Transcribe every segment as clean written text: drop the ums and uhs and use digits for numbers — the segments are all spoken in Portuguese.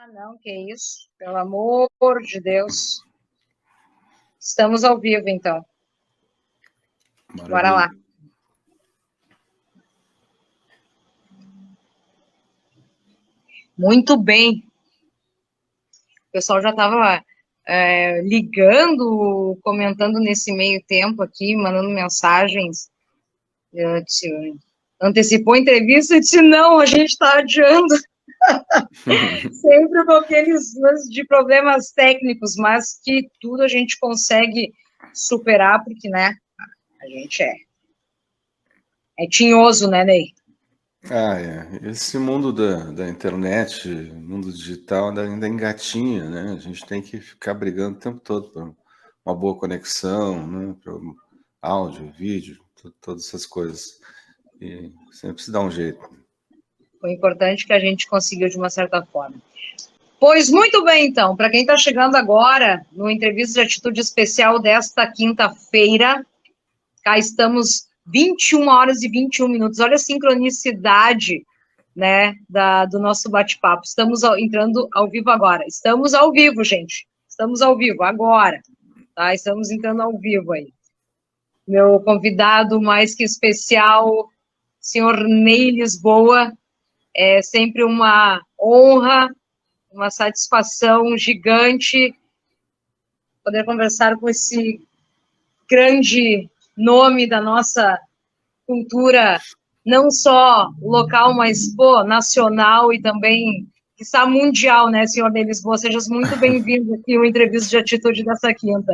Ah, não, que isso. Pelo amor de Deus. Estamos ao vivo, então. Bora Maravilha. lá. Muito bem. O pessoal já estava ligando, comentando nesse meio tempo aqui, mandando mensagens. Eu disse, antecipou a entrevista e disse, não, a gente está adiando. Sempre com aqueles lances de problemas técnicos, mas que tudo a gente consegue superar, porque, né, a gente é tinhoso, né, Ney? Esse mundo da internet, mundo digital, ainda engatinha, né? A gente tem que ficar brigando o tempo todo por uma boa conexão, né? Para áudio, vídeo, todas essas coisas. E sempre se dá um jeito. Foi importante que a gente conseguiu de uma certa forma. Pois muito bem, então, para quem está chegando agora no Entrevista de Atitude Especial desta quinta-feira, cá estamos 21 horas e 21 minutos. Olha a sincronicidade, né, do nosso bate-papo. Estamos entrando ao vivo agora. Estamos ao vivo, gente. Estamos ao vivo agora, tá? Estamos entrando ao vivo aí. Meu convidado mais que especial, senhor Ney Lisboa, é sempre uma honra, uma satisfação gigante poder conversar com esse grande nome da nossa cultura, não só local, mas nacional e também está mundial, né, senhor Ney Lisboa? Seja muito bem-vindo aqui ao Entrevista de Atitude dessa quinta.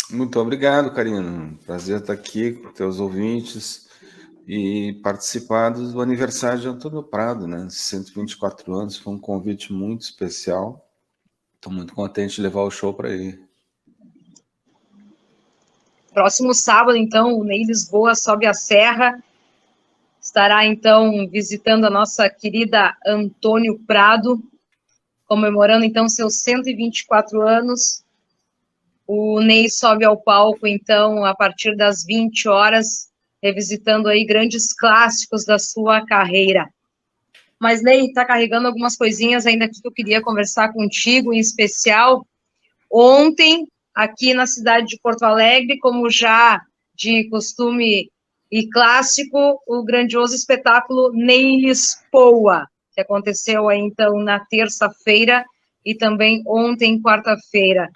Muito obrigado, Karina. Prazer estar aqui com teus ouvintes e participar do aniversário de Antônio Prado, né? 124 anos, foi um convite muito especial. Estou muito contente de levar o show para ele. Próximo sábado, então, o Ney Lisboa sobe a serra, estará, então, visitando a nossa querida Antônio Prado, comemorando, então, seus 124 anos. O Ney sobe ao palco, então, a partir das 20 horas, revisitando aí grandes clássicos da sua carreira. Mas, Ney, está carregando algumas coisinhas ainda que eu queria conversar contigo, em especial. Ontem, aqui na cidade de Porto Alegre, como já de costume e clássico, o grandioso espetáculo Ney Lisboa, que aconteceu aí, então, na terça-feira e também ontem, quarta-feira.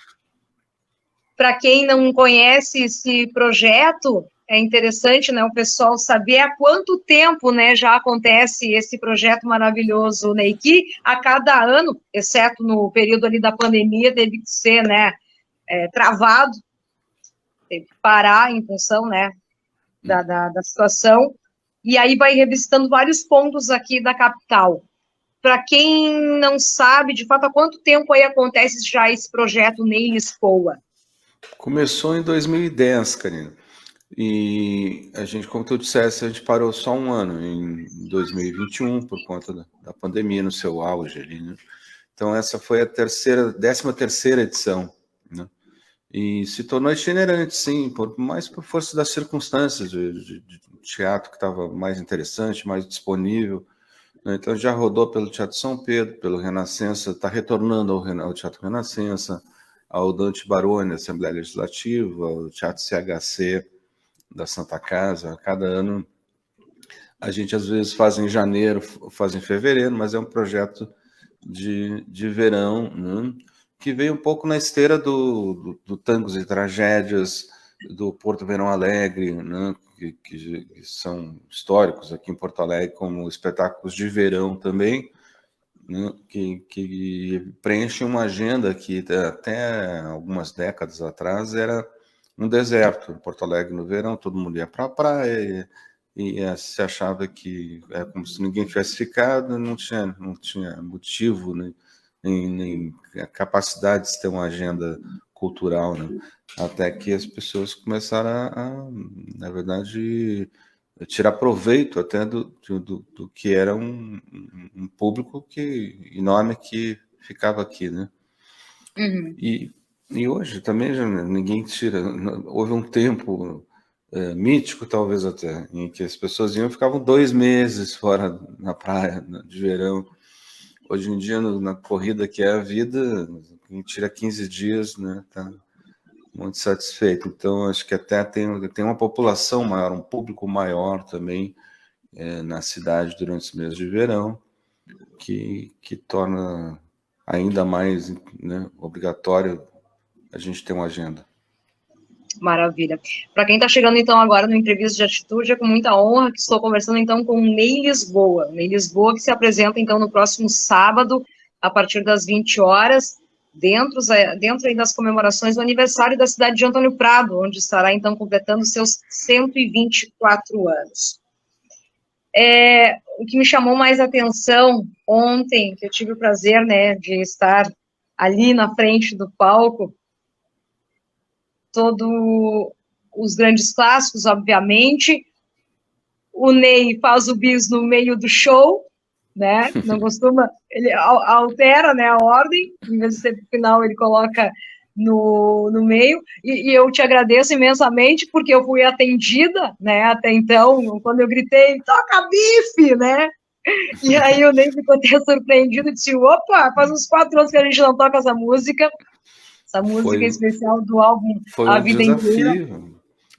Para quem não conhece esse projeto, é interessante, né, o pessoal saber há quanto tempo, né, já acontece esse projeto maravilhoso, né, e que a cada ano, exceto no período ali da pandemia, teve que ser, né, travado, teve que parar em função, né, da situação, e aí vai revisitando vários pontos aqui da capital. Para quem não sabe, de fato, há quanto tempo aí acontece já esse projeto Ney Lisboa? Começou em 2010, Karina. E a gente, como tu disseste, a gente parou só um ano, em 2021, por conta da pandemia no seu auge ali, né? Então essa foi a 13ª edição, né? E se tornou itinerante, sim, mais por força das circunstâncias de teatro que estava mais interessante, mais disponível, né? Então já rodou pelo Teatro São Pedro, pelo Renascença, está retornando ao Teatro Renascença, ao Dante Baroni, Assembleia Legislativa, ao Teatro CHC da Santa Casa. A cada ano a gente às vezes faz em janeiro, faz em fevereiro, mas é um projeto de verão, né? Que veio um pouco na esteira do Tangos e Tragédias, do Porto Verão Alegre, né? Que são históricos aqui em Porto Alegre, como espetáculos de verão também, né? Que preenchem uma agenda que até algumas décadas atrás era um deserto. Em Porto Alegre no verão, todo mundo ia para a praia e se achava que é como se ninguém tivesse ficado, não tinha motivo, né, nem capacidade de ter uma agenda cultural, né? Até que as pessoas começaram na verdade, tirar proveito até do que era um público enorme que ficava aqui, né? Uhum. E hoje também já ninguém tira. Houve um tempo mítico, talvez até, em que as pessoas iam e ficavam 2 meses fora na praia de verão. hoje em dia, na corrida que é a vida, a gente tira 15 dias, né? Tá muito satisfeito. Então, acho que até tem uma população maior, um público maior também na cidade durante os meses de verão, que torna ainda mais, né, obrigatório a gente ter uma agenda. Maravilha. Para quem está chegando, então, agora no Entrevista de Atitude, é com muita honra que estou conversando, então, com o Ney Lisboa. Ney Lisboa, que se apresenta, então, no próximo sábado, a partir das 20 horas, dentro aí das comemorações do aniversário da cidade de Antônio Prado, onde estará, então, completando seus 124 anos. O que me chamou mais atenção ontem, que eu tive o prazer, né, de estar ali na frente do palco, todos os grandes clássicos, obviamente. O Ney faz o bis no meio do show, né? Não costuma, ele altera, né, a ordem, em vez de ser no final, ele coloca no meio, e eu te agradeço imensamente, porque eu fui atendida, né, até então, quando eu gritei, toca bife, né? E aí o Ney ficou até surpreendido e disse, opa, faz uns 4 anos que a gente não toca essa música especial do álbum A Vida Inteira.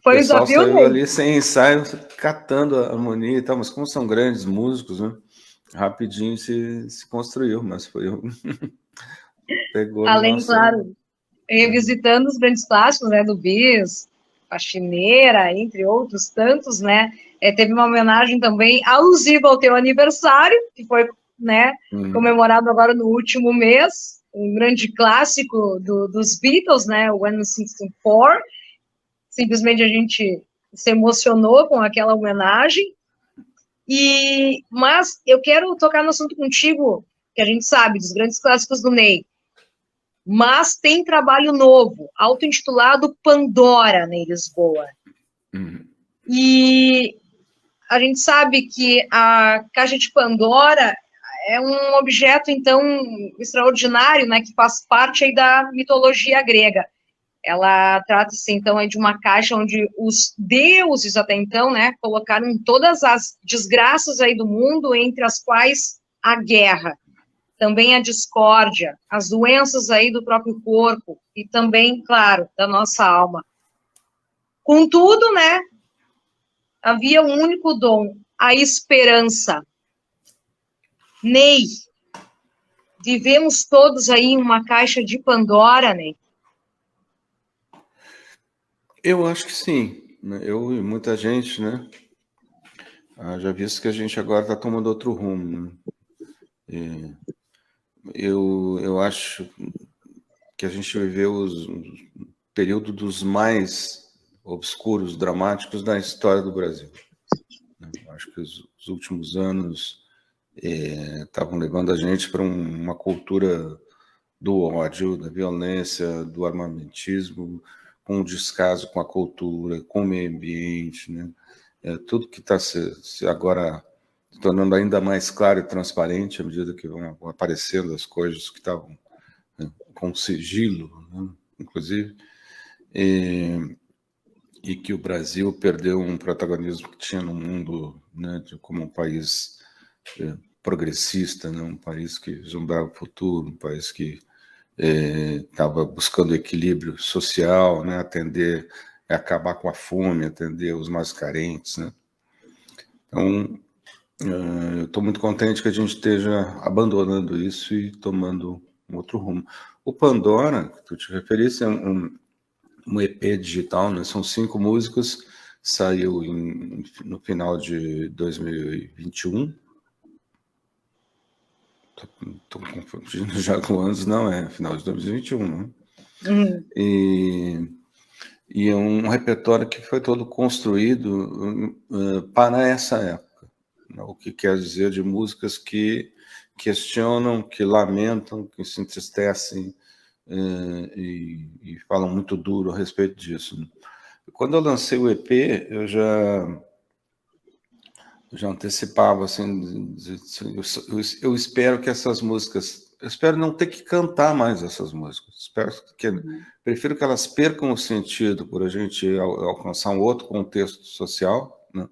Foi o pessoal desafio, saiu ali sem ensaio, catando a harmonia e tal, mas como são grandes músicos, né? Rapidinho se construiu, mas foi pegou. Além, claro, revisitando os grandes clássicos, né, do bis, Faxineira, entre outros tantos, né? Teve uma homenagem também alusiva ao teu aniversário, que foi, né, comemorado agora no último mês, um grande clássico dos Beatles, né, o When 64. Simplesmente a gente se emocionou com aquela homenagem. Mas eu quero tocar no assunto contigo, que a gente sabe, dos grandes clássicos do Ney. Mas tem trabalho novo, auto-intitulado Pandora, Ney Lisboa. E a gente sabe que a caixa de Pandora é um objeto, então, extraordinário, né, que faz parte aí da mitologia grega. Ela trata-se, então, de uma caixa onde os deuses, até então, né, colocaram todas as desgraças aí do mundo, entre as quais a guerra, também a discórdia, as doenças aí do próprio corpo e também, claro, da nossa alma. Contudo, né, havia um único dom, a esperança. Ney, vivemos todos aí em uma caixa de Pandora, Ney? Eu acho que sim. Eu e muita gente, né? Já visto que a gente agora está tomando outro rumo. Né? Eu acho que a gente viveu o período dos mais obscuros, dramáticos da história do Brasil. Eu acho que os últimos anos estavam levando a gente para uma cultura do ódio, da violência, do armamentismo, com o descaso com a cultura, com o meio ambiente, né? Tudo que está se agora se tornando ainda mais claro e transparente à medida que vão aparecendo as coisas que estavam, né, com sigilo, né, inclusive, e que o Brasil perdeu um protagonismo que tinha no mundo, né, como um país progressista, né, um país que vislumbrava o futuro, um país que estava buscando equilíbrio social, né, acabar com a fome, atender os mais carentes, né? Então, eu estou muito contente que a gente esteja abandonando isso e tomando um outro rumo. O Pandora, que tu te referiste, é um EP digital, né? São 5 músicas, saiu no final de 2021. Estou confundindo já com anos, não é final de 2021, né? E é um repertório que foi todo construído para essa época, né? O que quer dizer de músicas que questionam, que lamentam, que se entristecem e falam muito duro a respeito disso. Quando eu lancei o EP, eu já antecipava, assim, eu espero que essas músicas, eu espero não ter que cantar mais essas músicas, prefiro que elas percam o sentido por a gente alcançar um outro contexto social, né?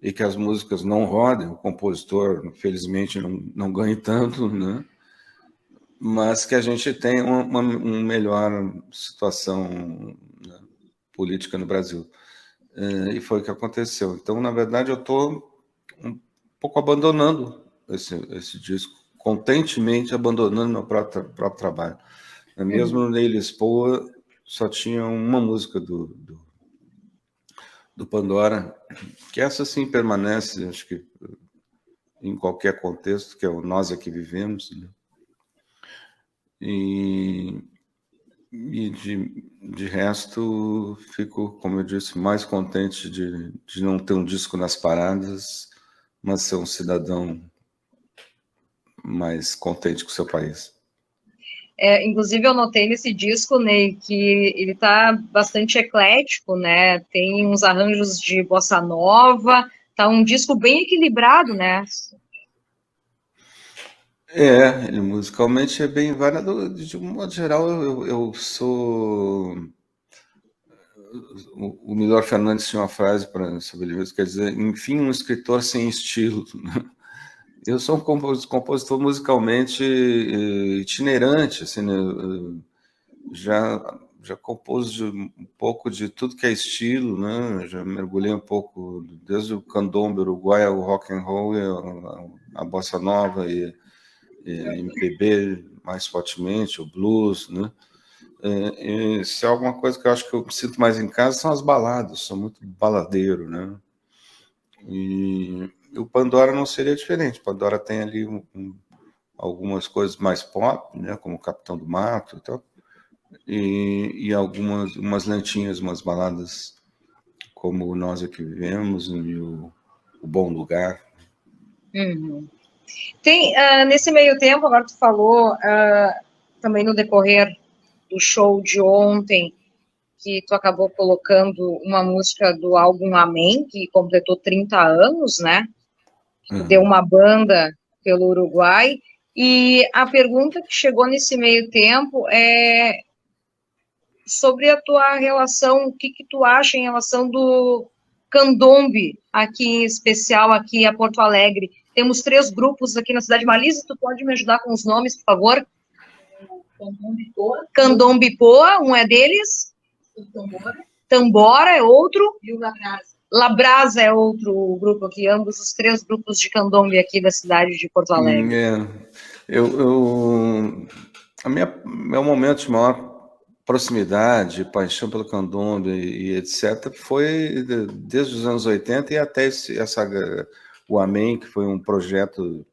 e que as músicas não rodem, o compositor, felizmente, não ganhe tanto, né? Mas que a gente tem uma melhor situação, né, política no Brasil. E foi o que aconteceu. Então, na verdade, eu estou um pouco abandonando esse disco, contentemente abandonando meu próprio trabalho. Mesmo no Ney Lisboa, só tinha uma música do Pandora, que essa sim permanece, acho que em qualquer contexto, que é o Nós Aqui Vivemos, né? E de resto, fico, como eu disse, mais contente de não ter um disco nas paradas, mas ser um cidadão mais contente com o seu país. Inclusive, eu notei nesse disco, Ney, que ele tá bastante eclético, né? Tem uns arranjos de bossa nova, tá um disco bem equilibrado, né? Ele musicalmente é bem variado. De um modo geral, eu sou... O Milor Fernandes tinha uma frase sobre ele, quer dizer, enfim, um escritor sem estilo. Eu sou um compositor musicalmente itinerante, assim, né? Já compus um pouco de tudo que é estilo, né? Já mergulhei um pouco desde o candombe uruguaio, o rock and roll, a bossa nova e MPB mais fortemente, o blues, né? Se é alguma coisa que eu acho que eu me sinto mais em casa são as baladas, sou muito baladeiro, né? E o Pandora não seria diferente. Pandora tem ali algumas coisas mais pop, né? Como o Capitão do Mato e tal, e umas lentinhas, umas baladas como Nós Aqui Vivemos e o Bom Lugar. Uhum. Tem, nesse meio tempo, agora tu falou, também no decorrer do show de ontem, que tu acabou colocando uma música do álbum Amém, que completou 30 anos, né? Deu uma banda pelo Uruguai. E a pergunta que chegou nesse meio tempo é sobre a tua relação, o que tu acha em relação do candombe, aqui em especial, aqui a Porto Alegre. Temos 3 grupos aqui na cidade. Marisa, tu pode me ajudar com os nomes, por favor? Candombe Poa, um é deles. Tambora é outro. E o Labrasa. Labrasa é outro grupo aqui, ambos os 3 grupos de candombe aqui da cidade de Porto Alegre. Meu momento de maior proximidade, paixão pelo candombe e etc., foi desde os anos 80 e até o Amém, que foi um projeto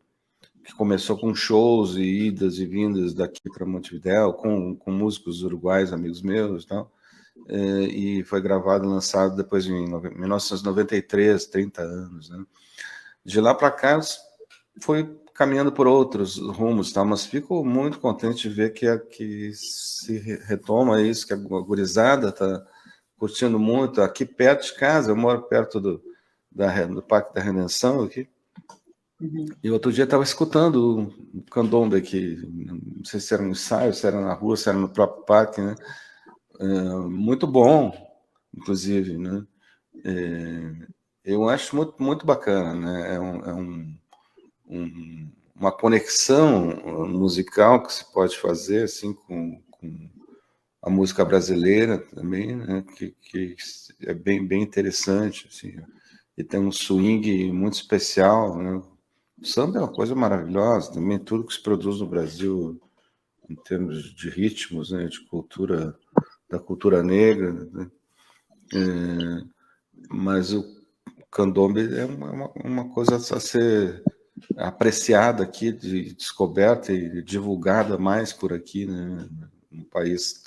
que começou com shows e idas e vindas daqui para Montevidéu, com músicos uruguais, amigos meus e tal, e foi gravado e lançado depois em 1993, 30 anos, né? De lá para cá, foi caminhando por outros rumos, tá? Mas fico muito contente de ver que se retoma isso, que a gurizada está curtindo muito. Aqui perto de casa, eu moro perto do Parque da Redenção aqui. E outro dia estava escutando o candombe aqui, não sei se era um ensaio, se era na rua, se era no próprio parque, né? Muito bom, inclusive, né? Eu acho muito, muito bacana, né? Uma conexão musical que se pode fazer assim com a música brasileira também, né? Que é bem interessante, assim, e tem um swing muito especial, né? O samba é uma coisa maravilhosa também, tudo que se produz no Brasil em termos de ritmos, né? De cultura, da cultura negra, né? Mas o candombe é uma coisa a ser apreciada aqui, de descoberta e divulgada mais por aqui, né? Um país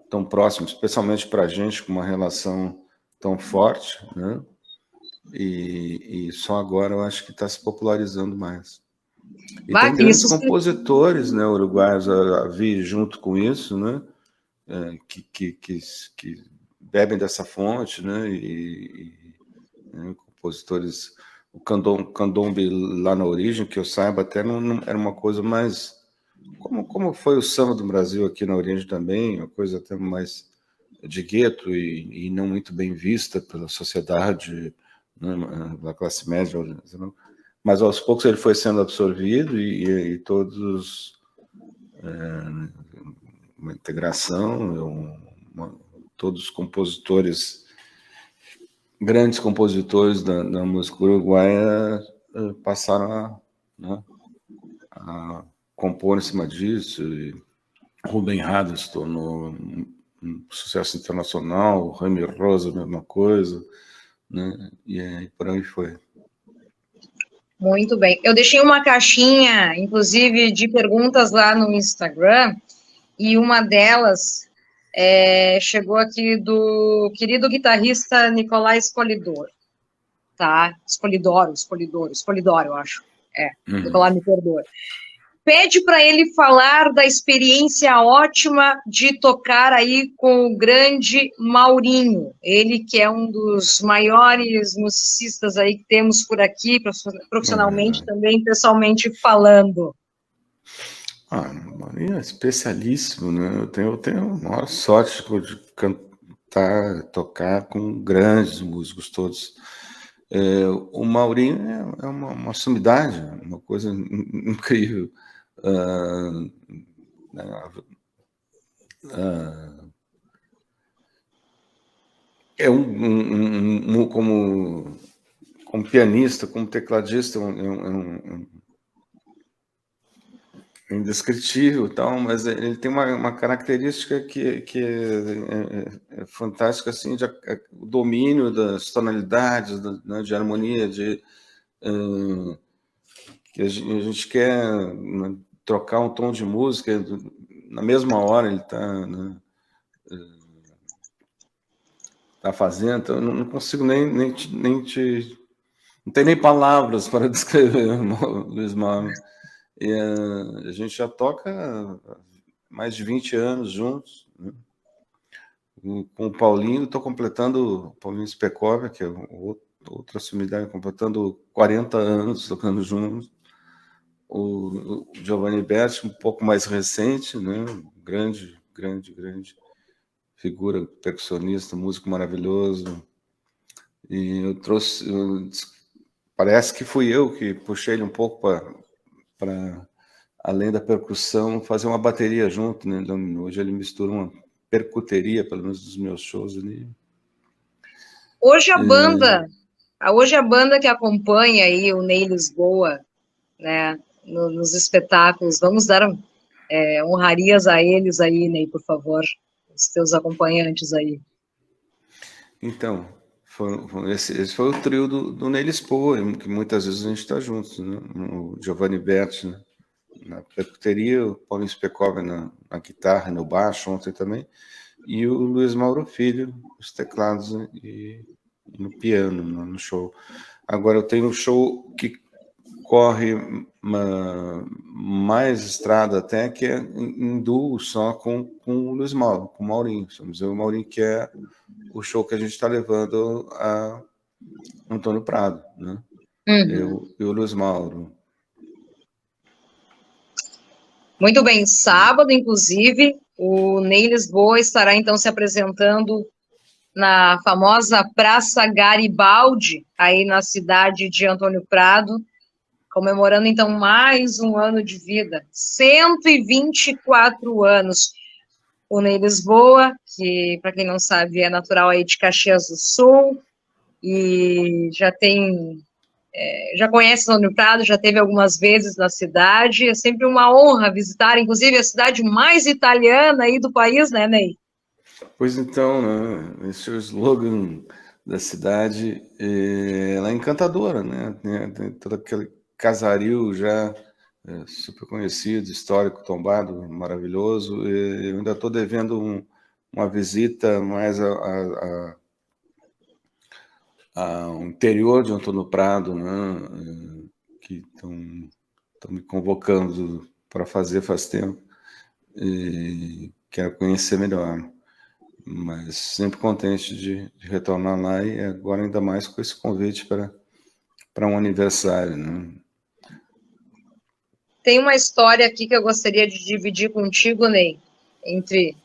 tão próximo, especialmente para a gente com uma relação tão forte, né? E só agora eu acho que está se popularizando mais. E tem grandes compositores, né, uruguaios a vir junto com isso, né? Que bebem dessa fonte, né? Compositores, o candombe lá na origem, que eu saiba, até não era uma coisa mais como foi o samba do Brasil aqui na origem também, uma coisa até mais de gueto e não muito bem vista pela sociedade né, da classe média, mas aos poucos ele foi sendo absorvido e todos uma integração, todos os compositores, grandes compositores da música uruguaia passaram a compor em cima disso. E Rubem Rada se tornou um sucesso internacional, Jaime Rosa, a mesma coisa, né? E aí por aí foi. Muito bem. Eu deixei uma caixinha, inclusive, de perguntas lá no Instagram, e uma delas chegou aqui do querido guitarrista Nicolai Spolidoro, tá? Spolidoro, eu acho. Nicolai, me perdoa. Pede para ele falar da experiência ótima de tocar aí com o grande Maurinho, ele que é um dos maiores musicistas aí que temos por aqui, profissionalmente também, pessoalmente falando. Maurinho é especialíssimo, né? Eu tenho a maior sorte de cantar, tocar com grandes músicos todos. O Maurinho é uma sumidade, uma coisa incrível. Como pianista, como tecladista, é indescritível, tal, mas ele tem uma característica que é fantástica, assim, o domínio das tonalidades, né, de harmonia, que a gente quer, né, trocar um tom de música, na mesma hora ele está, né, tá fazendo, então eu não consigo nem te... Não tem nem palavras para descrever o Luiz Mauro. E a gente já toca mais de 20 anos juntos, né? Com o Paulinho, estou completando, Paulinho Specova, que é outra sumidade, completando 40 anos tocando juntos. O Giovanni Berti, um pouco mais recente, né? Grande figura, percussionista, músico maravilhoso. E eu trouxe, parece que fui eu que puxei ele um pouco para além da percussão, fazer uma bateria junto, né? Então, hoje ele mistura uma percuteria, pelo menos dos meus shows ali. Hoje a banda que acompanha aí o Ney Lisboa, né, nos espetáculos, vamos dar honrarias a eles aí, Ney, por favor, os teus acompanhantes aí. Então, esse foi o trio do Ney Lisboa, que muitas vezes a gente está juntos, né? O Giovanni Berti, né, na percuteria, o Paulinho Specova na guitarra, no baixo, ontem também, e o Luiz Mauro Filho, os teclados e no piano, no show. Agora eu tenho um show que corre mais estrada até, que é em duo só com o Luiz Mauro, com o Maurinho. Somos eu e o Maurinho, que é o show que a gente está levando a Antônio Prado, né? Eu e o Luiz Mauro. Muito bem, sábado, inclusive, o Ney Lisboa estará, então, se apresentando na famosa Praça Garibaldi, aí na cidade de Antônio Prado, comemorando, então, mais um ano de vida, 124 anos. O Ney Lisboa, que, para quem não sabe, é natural aí de Caxias do Sul, e já conhece Antônio Prado, já esteve algumas vezes na cidade, é sempre uma honra visitar, inclusive, a cidade mais italiana aí do país, né, Ney? Pois então, né, esse é o slogan da cidade, ela é encantadora, né? Tem todo aquele casario já super conhecido, histórico, tombado, maravilhoso. Eu ainda estou devendo uma visita mais ao interior de Antônio Prado, né? Que estão me convocando para fazer faz tempo. E quero conhecer melhor. Mas sempre contente de retornar lá, e agora ainda mais com esse convite para um aniversário, né? Tem uma história aqui que eu gostaria de dividir contigo, Ney, entre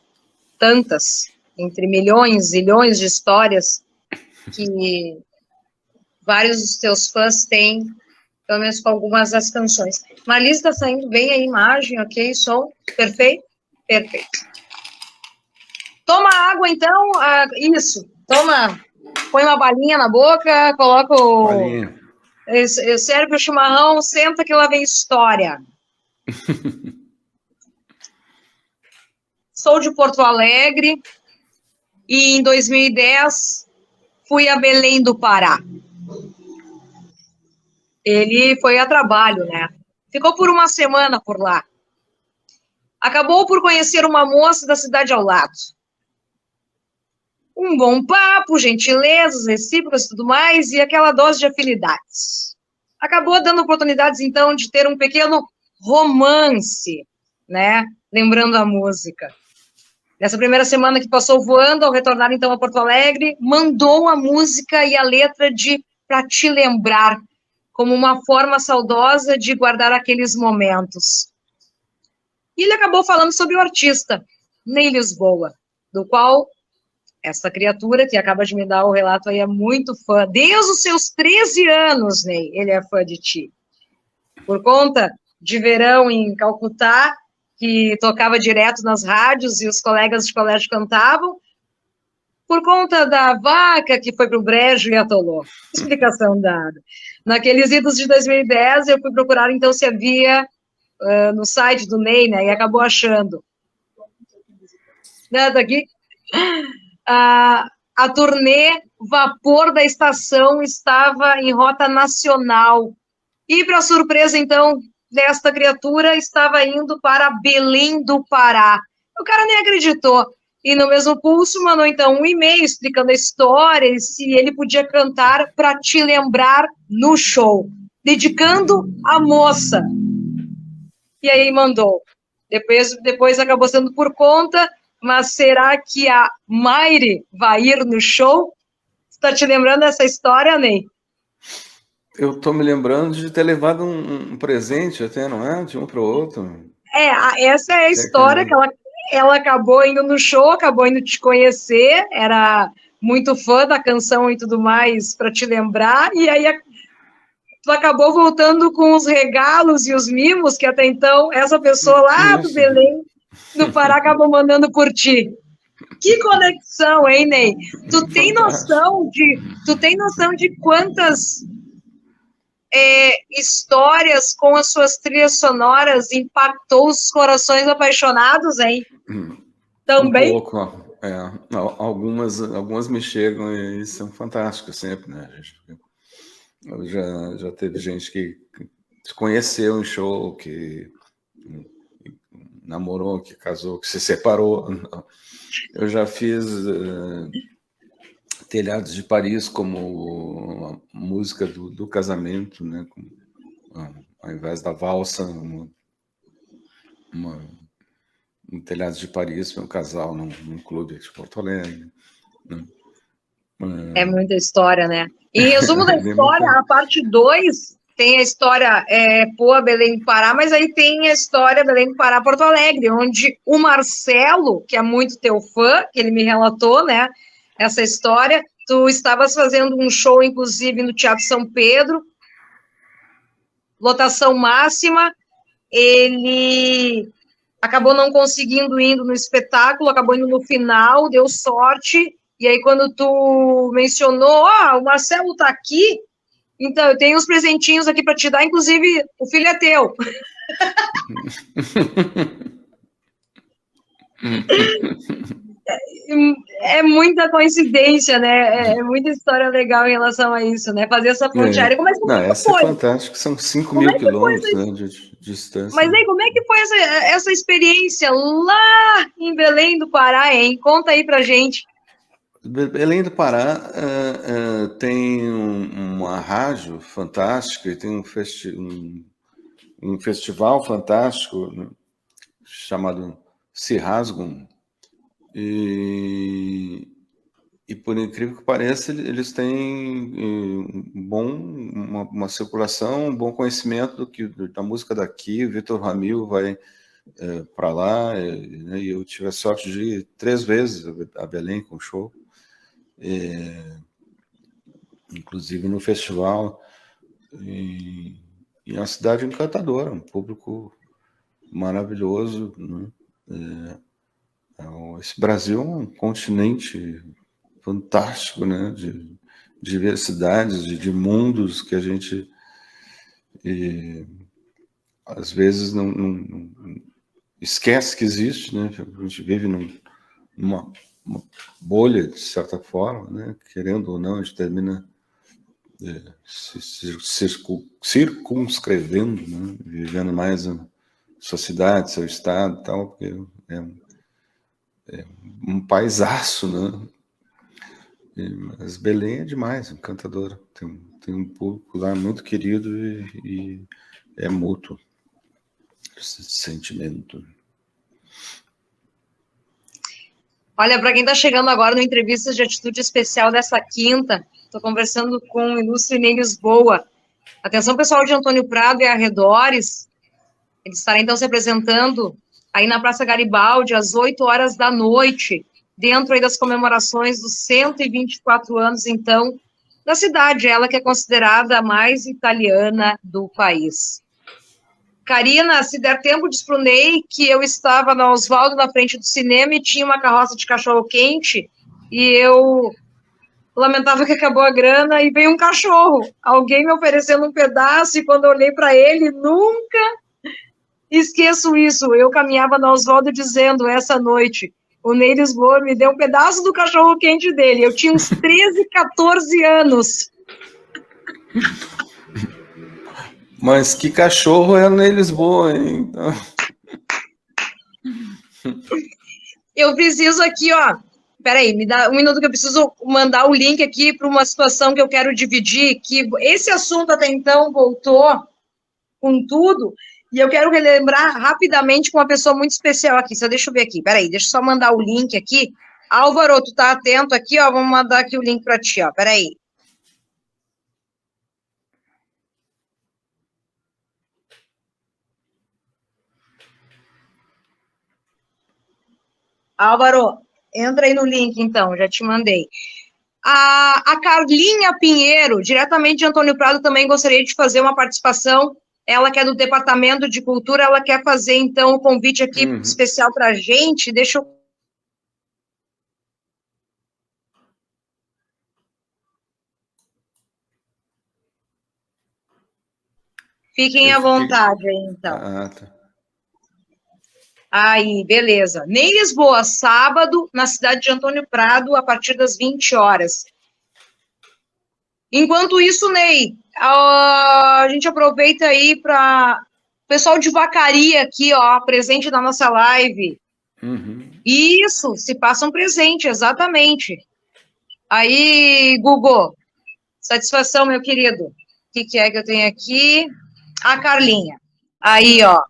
tantas, entre milhões, zilhões de histórias que vários dos teus fãs têm, pelo menos com algumas das canções. Marlise, está saindo bem a imagem, ok? Som, perfeito? Perfeito. Toma água, então, isso, toma, põe uma balinha na boca, coloca Balinha. serve o chimarrão, senta que lá vem história. Sou de Porto Alegre e em 2010 fui a Belém do Pará. Ele foi a trabalho, né? Ficou por uma semana por lá. Acabou por conhecer uma moça da cidade ao lado. Um bom papo, gentilezas recíprocas e tudo mais, e aquela dose de afinidades. Acabou dando oportunidades, então, de ter um pequeno romance, né? Lembrando a música. Nessa primeira semana que passou voando, ao retornar, então, a Porto Alegre, mandou a música e a letra de Pra Te Lembrar, como uma forma saudosa de guardar aqueles momentos. E ele acabou falando sobre o artista, Ney Lisboa, do qual essa criatura que acaba de me dar o relato aí é muito fã. Desde os seus 13 anos, Ney, ele é fã de ti. Por conta de Verão em Calcutá, que tocava direto nas rádios e os colegas de colégio cantavam, por conta da vaca que foi para o brejo e atolou. Explicação dada. Naqueles idos de 2010, eu fui procurar, então, se havia no site do Ney, né, e acabou achando. Nada aqui. A turnê Vapor da Estação estava em rota nacional. E, para surpresa, então, desta criatura, estava indo para Belém do Pará. O cara nem acreditou. E no mesmo pulso mandou, então, um e-mail explicando a história e se ele podia cantar Pra Te Lembrar no show, dedicando a moça. E aí mandou. Depois acabou sendo por conta, mas será que a Maire vai ir no show? Você está te lembrando dessa história, Ney? Eu tô me lembrando de ter levado um presente até, não é? De um para o outro. Essa é a história que ela acabou indo no show, acabou indo te conhecer, era muito fã da canção e tudo mais, para te lembrar, e aí tu acabou voltando com os regalos e os mimos que até então essa pessoa lá do Belém, do Pará, acabou mandando por ti. Que conexão, hein, Ney? Tu tem noção de quantas histórias com as suas trilhas sonoras impactou os corações apaixonados, hein? Também? Um pouco, ó. Algumas me chegam e são fantásticas sempre, né? Já teve gente que se conheceu em show, que namorou, que casou, que se separou. Eu já fiz Telhados de Paris como a música do casamento, né? Ao invés da valsa, um Telhados de Paris para um casal num clube de Porto Alegre. Né? É muita história, né? Em resumo da história, a parte 2 tem a história Poa, Belém do Pará, mas aí tem a história Belém do Pará, Porto Alegre, onde o Marcelo, que é muito teu fã, que ele me relatou, né, essa história, tu estavas fazendo um show, inclusive, no Teatro São Pedro, lotação máxima, ele acabou não conseguindo ir no espetáculo, acabou indo no final, deu sorte, e aí quando tu mencionou, o Marcelo tá aqui, então eu tenho uns presentinhos aqui para te dar, inclusive o filho é teu. É muita coincidência, né? É muita história legal em relação a isso, né? Fazer essa ponte aérea. Como é que essa foi? É fantástica, são 5.000 quilômetros, né, de distância. Mas aí, como é que foi essa experiência lá em Belém do Pará, hein? Conta aí pra gente. Belém do Pará tem uma rádio fantástica e tem um festival fantástico, né, chamado Cirrasgum. E por incrível que pareça, eles têm uma circulação, um bom conhecimento da música daqui. O Vitor Ramil vai para lá, né, e eu tive a sorte de ir 3 vezes a Belém com show. inclusive no festival. E é uma cidade encantadora, um público maravilhoso, né? Esse Brasil é um continente fantástico, né? De diversidades, de mundos que a gente às vezes não esquece que existe, né? A gente vive numa bolha, de certa forma, né? Querendo ou não, a gente termina se circunscrevendo, né? Vivendo mais na sua cidade, seu estado e tal, porque é um paisaço, né? Mas Belém é demais, encantadora. Tem um público lá muito querido e é mútuo esse sentimento. Olha, para quem está chegando agora no Entrevistas de Atitude Especial dessa quinta, estou conversando com o ilustre Ney Lisboa. Atenção, pessoal de Antônio Prado e arredores, ele estará então se apresentando aí na Praça Garibaldi às 8 horas da noite, dentro aí das comemorações dos 124 anos, então, da cidade, ela que é considerada a mais italiana do país. Karina, se der tempo, diz pro Ney que eu estava na Osvaldo, na frente do cinema, e tinha uma carroça de cachorro-quente, e eu lamentava que acabou a grana, e veio um cachorro. Alguém me oferecendo um pedaço, e quando eu olhei para ele, nunca esqueço isso. Eu caminhava na Osvaldo dizendo, essa noite, o Ney Lisboa me deu um pedaço do cachorro-quente dele. Eu tinha uns 13, 14 anos. Mas que cachorro é o Ney Lisboa, hein? Eu preciso aqui, ó. Peraí, me dá um minuto que eu preciso mandar o link aqui para uma situação que eu quero dividir, que esse assunto até então voltou com tudo, e eu quero relembrar rapidamente com uma pessoa muito especial aqui. Só deixa eu ver aqui, peraí, deixa eu só mandar o link aqui. Álvaro, tu tá atento aqui, ó, vamos mandar aqui o link para ti, ó, peraí. Álvaro, entra aí no link, então, já te mandei. A Carlinha Pinheiro, diretamente de Antônio Prado, também gostaria de fazer uma participação. Ela que é do Departamento de Cultura, ela quer fazer, então, o convite aqui especial para a gente. Deixa eu... Fiquem à vontade aí, então. Tá. Aí, beleza. Ney Lisboa, sábado, na cidade de Antônio Prado, a partir das 20 horas. Enquanto isso, Ney, a gente aproveita aí para o pessoal de Vacaria aqui, ó, presente na nossa live. Isso, se passa um presente, exatamente. Aí, Gugu, satisfação, meu querido. O que é que eu tenho aqui? A Carlinha. Aí, ó.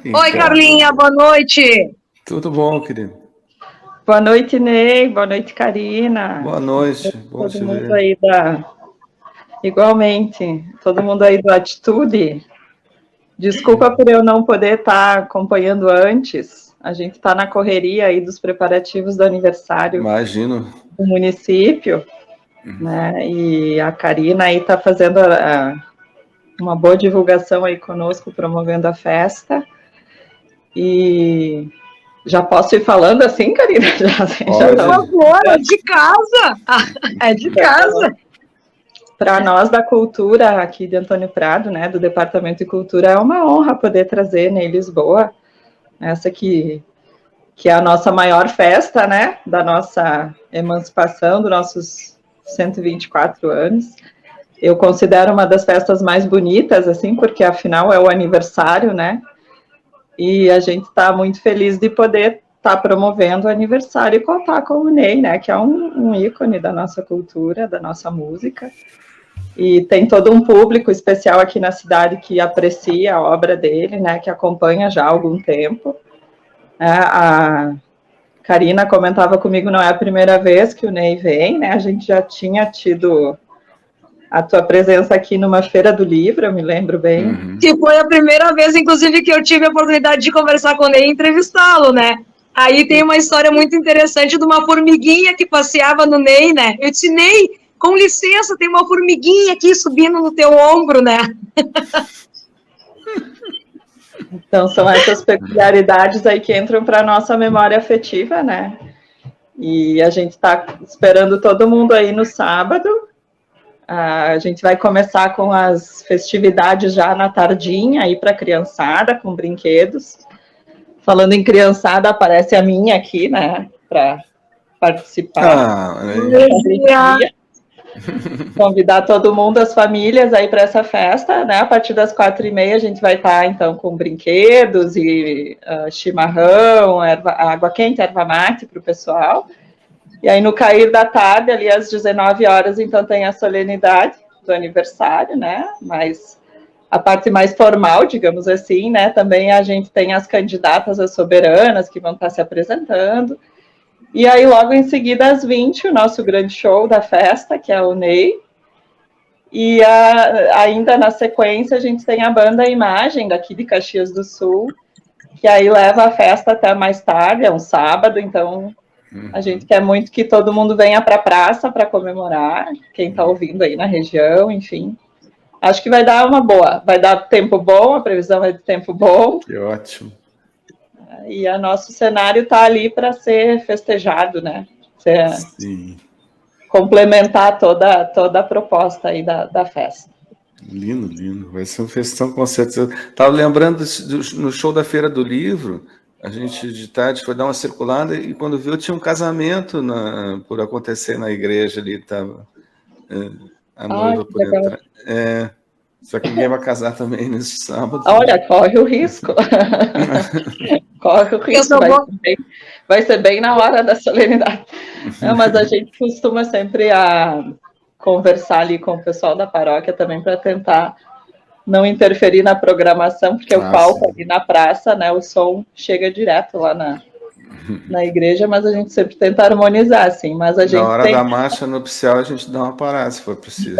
Oi, Carlinha, boa noite. Tudo bom, querido? Boa noite, Ney. Boa noite, Karina. Boa noite. Bom todo mundo ver. Aí Igualmente, todo mundo aí do Atitude. Desculpa por eu não poder estar acompanhando antes. A gente está na correria aí dos preparativos do aniversário. Imagino. Do município, né? E a Karina aí está fazendo uma boa divulgação aí conosco, promovendo a festa. E já posso ir falando assim, Karina? Por favor, é de casa. É de casa. Para nós da cultura aqui de Antônio Prado, né, do Departamento de Cultura, é uma honra poder trazer Ney Lisboa, essa que é a nossa maior festa, né, da nossa emancipação, dos nossos 124 anos. Eu considero uma das festas mais bonitas, assim, porque afinal é o aniversário, né, e a gente está muito feliz de poder estar promovendo o aniversário e contar com o Ney, né, que é um ícone da nossa cultura, da nossa música. E tem todo um público especial aqui na cidade que aprecia a obra dele, né, que acompanha já há algum tempo. A Karina comentava comigo, não é a primeira vez que o Ney vem, né, a gente já tinha tido a tua presença aqui numa feira do livro, eu me lembro bem. Que foi a primeira vez, inclusive, que eu tive a oportunidade de conversar com o Ney e entrevistá-lo, né. Aí tem uma história muito interessante de uma formiguinha que passeava no Ney, né, eu disse, Ney, com licença, tem uma formiguinha aqui subindo no teu ombro, né? Então, são essas peculiaridades aí que entram para a nossa memória afetiva, né? E a gente está esperando todo mundo aí no sábado. A gente vai começar com as festividades já na tardinha, aí para a criançada, com brinquedos. Falando em criançada, aparece a minha aqui, né? Para participar. Convidar todo mundo, as famílias aí para essa festa, né? A partir das 4h30 a gente vai estar, então, com brinquedos e chimarrão, água quente, erva mate para o pessoal. E aí, no cair da tarde, ali às 19 horas, então, tem a solenidade do aniversário, né? Mas a parte mais formal, digamos assim, né? Também a gente tem as candidatas às soberanas que vão estar se apresentando. E aí, logo em seguida, às 20, o nosso grande show da festa, que é o Ney. E ainda na sequência, a gente tem a banda Imagem, daqui de Caxias do Sul, que aí leva a festa até mais tarde, é um sábado, então a gente quer muito que todo mundo venha para a praça para comemorar, quem está ouvindo aí na região, enfim. Acho que vai dar uma boa, vai dar tempo bom, a previsão é de tempo bom. Que ótimo. E o nosso cenário está ali para ser festejado, né? Sim. Complementar toda a proposta aí da festa. Lindo, lindo. Vai ser uma festão com certeza. Estava lembrando no show da Feira do Livro, a gente de tarde foi dar uma circulada e quando viu tinha um casamento por acontecer na igreja ali, estava a noiva por entrar. Só que ninguém vai casar também nesse sábado. Olha, corre o risco. Corre o risco. Vai ser bem na hora da solenidade. Não, mas a gente costuma sempre conversar ali com o pessoal da paróquia também para tentar não interferir na programação, porque o palco ali na praça, né, o som chega direto lá na igreja, mas a gente sempre tenta harmonizar, assim, mas a gente na hora da marcha nupcial a gente dá uma parada, se for preciso.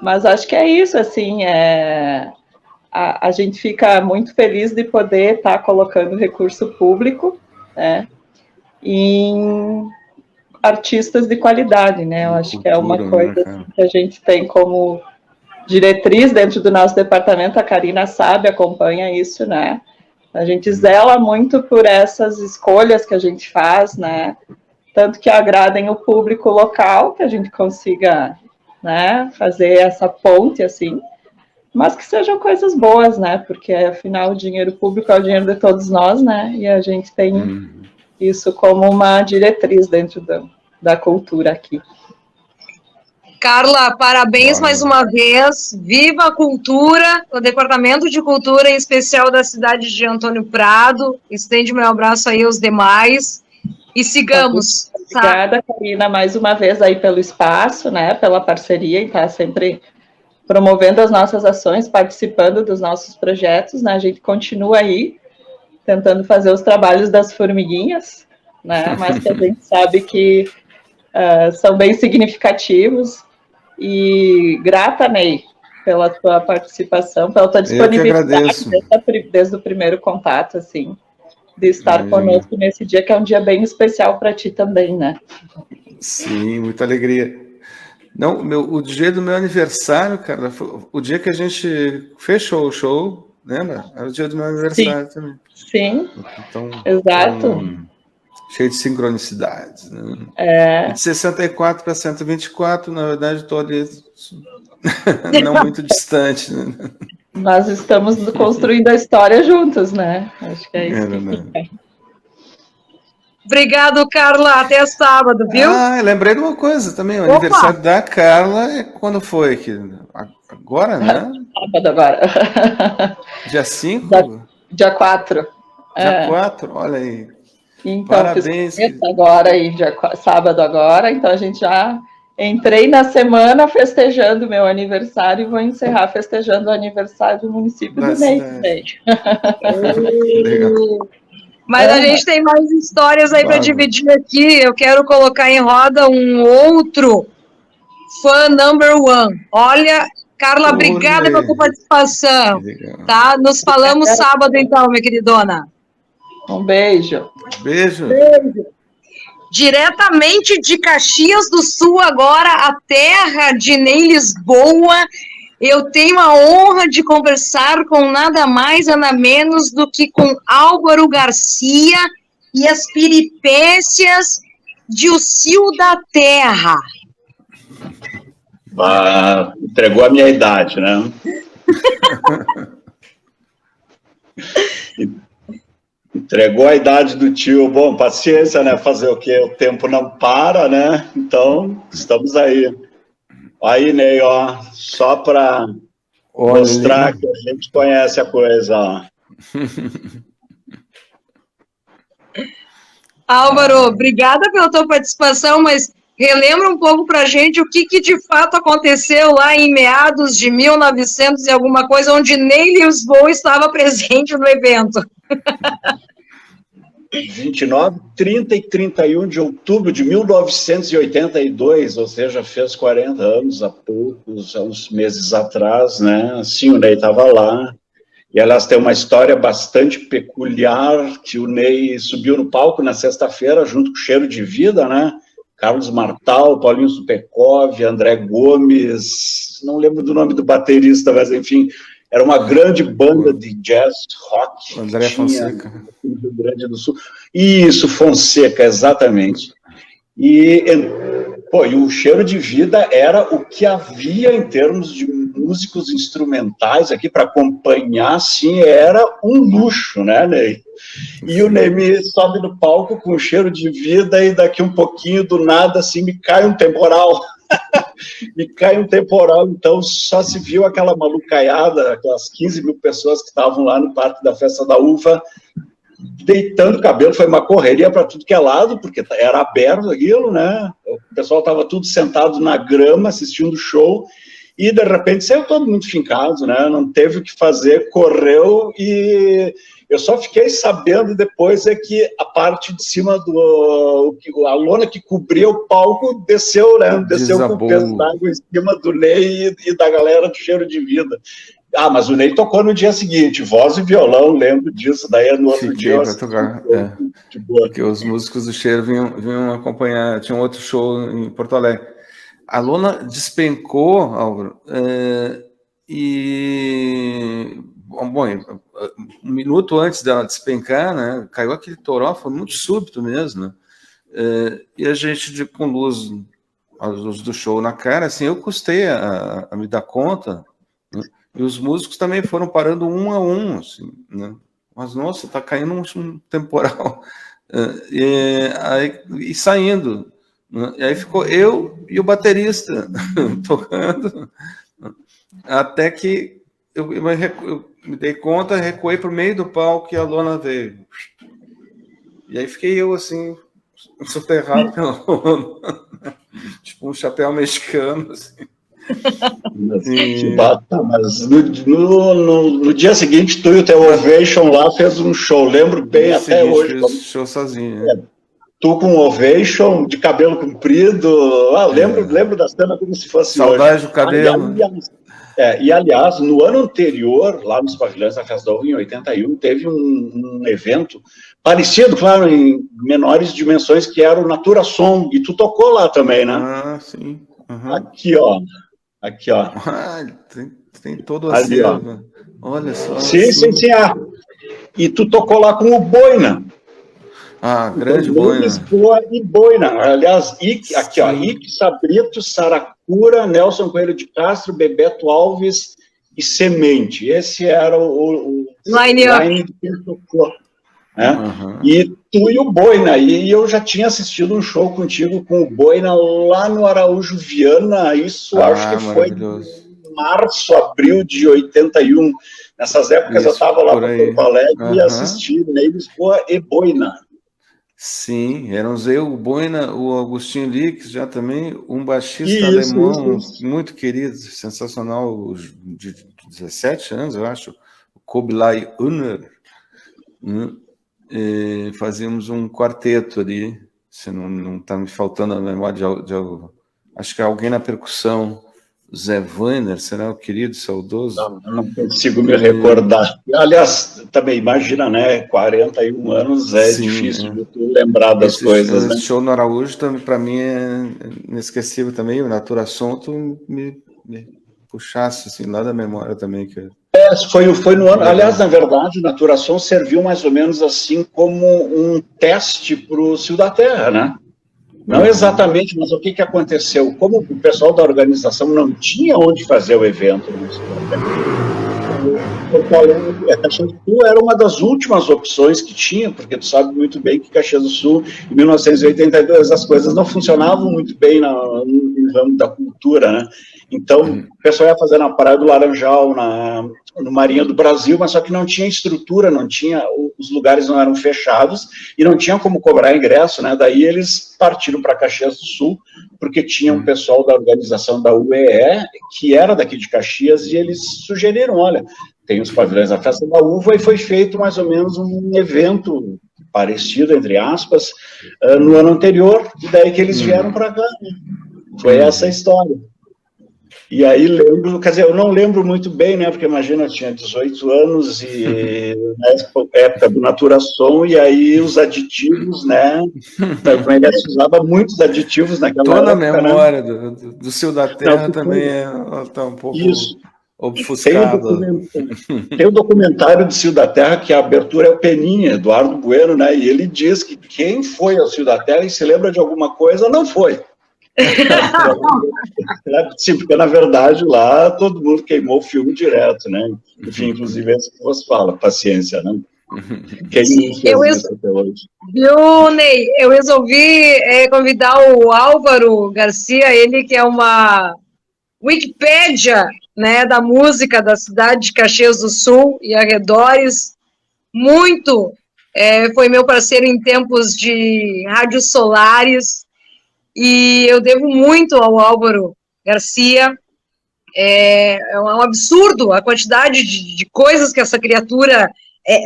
Mas acho que é isso, assim, a gente fica muito feliz de poder estar colocando recurso público, né, em artistas de qualidade, né, eu acho que é uma coisa assim, que a gente tem como diretriz dentro do nosso departamento, a Karina sabe, acompanha isso, né? A gente zela muito por essas escolhas que a gente faz, né? Tanto que agradem o público local, que a gente consiga, né, fazer essa ponte, assim, mas que sejam coisas boas, né? Porque, afinal, o dinheiro público é o dinheiro de todos nós, né? E a gente tem isso como uma diretriz dentro da cultura aqui. Carla, parabéns mais uma vez, viva a cultura, o Departamento de Cultura, em especial da cidade de Antônio Prado, estende meu abraço aí aos demais, e sigamos. Obrigada, Karina, mais uma vez aí pelo espaço, né, pela parceria, e estar sempre promovendo as nossas ações, participando dos nossos projetos, né, a gente continua aí, tentando fazer os trabalhos das formiguinhas, né, mas que a gente sabe que são bem significativos. E grata, Ney, pela tua participação, pela tua disponibilidade desde o primeiro contato, assim, de estar conosco nesse dia, que é um dia bem especial para ti também, né? Sim, muita alegria. Não, o dia do meu aniversário, cara, foi o dia que a gente fechou o show, lembra? Era o dia do meu aniversário também. Sim, então, exato. Cheio de sincronicidades. Né? De 64 para 124, na verdade, estou ali não muito distante. Né? Nós estamos construindo a história juntos, né? Acho que é isso. Obrigado, Carla. Até sábado, viu? Lembrei de uma coisa também. O aniversário da Carla, quando foi? Agora, né? Sábado agora. Dia 5? Dia 4. Dia 4, olha aí. Então, parabéns. Agora aí, sábado agora, então a gente já entrei na semana festejando meu aniversário e vou encerrar festejando o aniversário do município do Ney. Mas a gente tem mais histórias aí para dividir aqui. Eu quero colocar em roda um outro fã number one. Olha, Carla, obrigada pela tua participação. Tá? Nos falamos sábado, então, minha queridona. Um beijo. Beijo. diretamente de Caxias do Sul, agora a terra de Ney Lisboa. Eu tenho a honra de conversar com nada mais, nada menos do que com Álvaro Garcia e as peripécias de O Cio da Terra. Entregou a minha idade, né? Entregou a idade do tio. Bom, paciência, né? Fazer o quê? O tempo não para, né? Então, estamos aí. Aí, Ney, ó, só para mostrar que a gente conhece a coisa, ó. Álvaro, obrigada pela tua participação, mas relembra um pouco para a gente o que de fato aconteceu lá em meados de 1900 e alguma coisa, onde Ney Lisboa estava presente no evento. 29, 30 e 31 de outubro de 1982, ou seja, fez 40 anos há uns meses atrás, né? Sim, o Ney estava lá. E, aliás, tem uma história bastante peculiar, que o Ney subiu no palco na sexta-feira, junto com o Cheiro de Vida, né? Carlos Martal, Paulinho Supekov, André Gomes, não lembro do nome do baterista, mas, enfim, era uma grande banda de jazz rock. André Fonseca. No Rio Grande do Sul. Isso, Fonseca, exatamente. E o Cheiro de Vida era o que havia em termos de músicos instrumentais aqui para acompanhar, assim, era um luxo, né, Ney? E o Ney me sobe no palco com o Cheiro de Vida e daqui um pouquinho, do nada, assim, me cai um temporal. Então só se viu aquela malucaiada, aquelas 15 mil pessoas que estavam lá no Parque da Festa da Uva, deitando o cabelo, foi uma correria para tudo que é lado, porque era aberto aquilo, né? O pessoal estava tudo sentado na grama, assistindo o show, e de repente saiu todo mundo fincado, né? Não teve o que fazer, correu, e eu só fiquei sabendo depois que a parte de cima a lona que cobria o palco desceu, né? Desceu com o peso d'água em cima do Ney e da galera do Cheiro de Vida. Ah, mas o Ney tocou no dia seguinte, voz e violão, lembro disso, daí no outro dia... Para tocar, porque os músicos do Cheiro vinham acompanhar, tinha um outro show em Porto Alegre. A lona despencou, Álvaro, bom, um minuto antes dela despencar, né, caiu aquele toró, foi muito súbito mesmo, né, e a gente com a luz do show na cara, assim, eu custei a me dar conta, né, e os músicos também foram parando um a um, assim, né, mas, nossa, tá caindo um temporal, e saindo, né, e aí ficou eu e o baterista tocando, até que eu me dei conta, recuei para o meio do palco e a lona veio. E aí fiquei eu assim, soterrado pela lona, tipo um chapéu mexicano. Assim. Mas no dia seguinte, tu e o teu Ovation lá fez um show, lembro bem até hoje. Fiz show sozinho. Né? Tu com Ovation, de cabelo comprido, lembro da cena como se fosse saudade hoje. Do cabelo. E, aliás, no ano anterior, lá nos pavilhões da Festa da Uva, em 81, teve um evento parecido, claro, em menores dimensões, que era o Natura Som, e tu tocou lá também, né? Ah, sim. Uhum. Aqui, ó. Tem todo o acervo. Olha só. Sim. E tu tocou lá com o Boina. Grande Boina. Lisboa e Boina. Aliás, aqui, ó, Ike Sabrito, Saracura, Nelson Coelho de Castro, Bebeto Alves e Semente. Esse era o line que ele tocou. Né? Uhum. E tu e o Boina. E eu já tinha assistido um show contigo com o Boina lá no Araújo Viana. Isso acho que foi em março, abril de 81. Nessas épocas eu estava lá para Porto Alegre e assisti Ney Lisboa e Boina. Sim, éramos eu, o Boina, o Agostinho Lix, já também, um baixista alemão muito querido, sensacional, de 17 anos, eu acho, o Koblai Unner, fazíamos um quarteto ali, se não está me faltando a memória de acho que alguém na percussão, Zé Vainer, será o querido, saudoso? Não consigo me recordar. Aliás, também imagina, né? 41 anos é Sim, difícil de tu lembrar das coisas, né? Esse show no Araújo, para mim, é inesquecível também. O Natura Som, tu me puxasse, assim, lá da memória também. Foi no ano... Aliás, na verdade, o Natura Som serviu mais ou menos assim como um teste para o Cio da Terra, né? Não exatamente, mas o que aconteceu? Como o pessoal da organização não tinha onde fazer o evento, Caxias do Sul era uma das últimas opções que tinha, porque tu sabe muito bem que Caxias do Sul, em 1982, as coisas não funcionavam muito bem no ramo da cultura, né? Então, o pessoal ia fazer na Praia do Laranjal, no Marinha do Brasil, mas só que não tinha estrutura, os lugares não eram fechados e não tinha como cobrar ingresso, né? Daí eles partiram para Caxias do Sul, porque tinha um pessoal da organização da UEE, que era daqui de Caxias, e eles sugeriram, olha, tem os pavilhões da Festa da Uva, e foi feito mais ou menos um evento parecido, entre aspas, no ano anterior, e daí que eles vieram para cá, né? Foi essa a história. E aí lembro, quer dizer, eu não lembro muito bem, né, porque imagina, eu tinha 18 anos e na época do Natura Som, e aí os aditivos, né, se usava muitos aditivos naquela época. Toda a memória, né? do Cio da Terra também está um pouco obfuscada. Tem um documentário do Cio da Terra que a abertura é o Peninha, Eduardo Bueno, né, e ele diz que quem foi ao Cio da Terra e se lembra de alguma coisa, não foi. Sim, porque na verdade lá todo mundo queimou o filme direto, né? Enfim, inclusive esse que você fala, paciência, né? Quem não fez isso até hoje? Viu, Ney? Eu resolvi convidar o Álvaro Garcia, ele que é uma Wikipédia, né, da música da cidade de Caxias do Sul e arredores. Foi meu parceiro em tempos de rádios solares. E eu devo muito ao Álvaro Garcia. É um absurdo a quantidade de coisas que essa criatura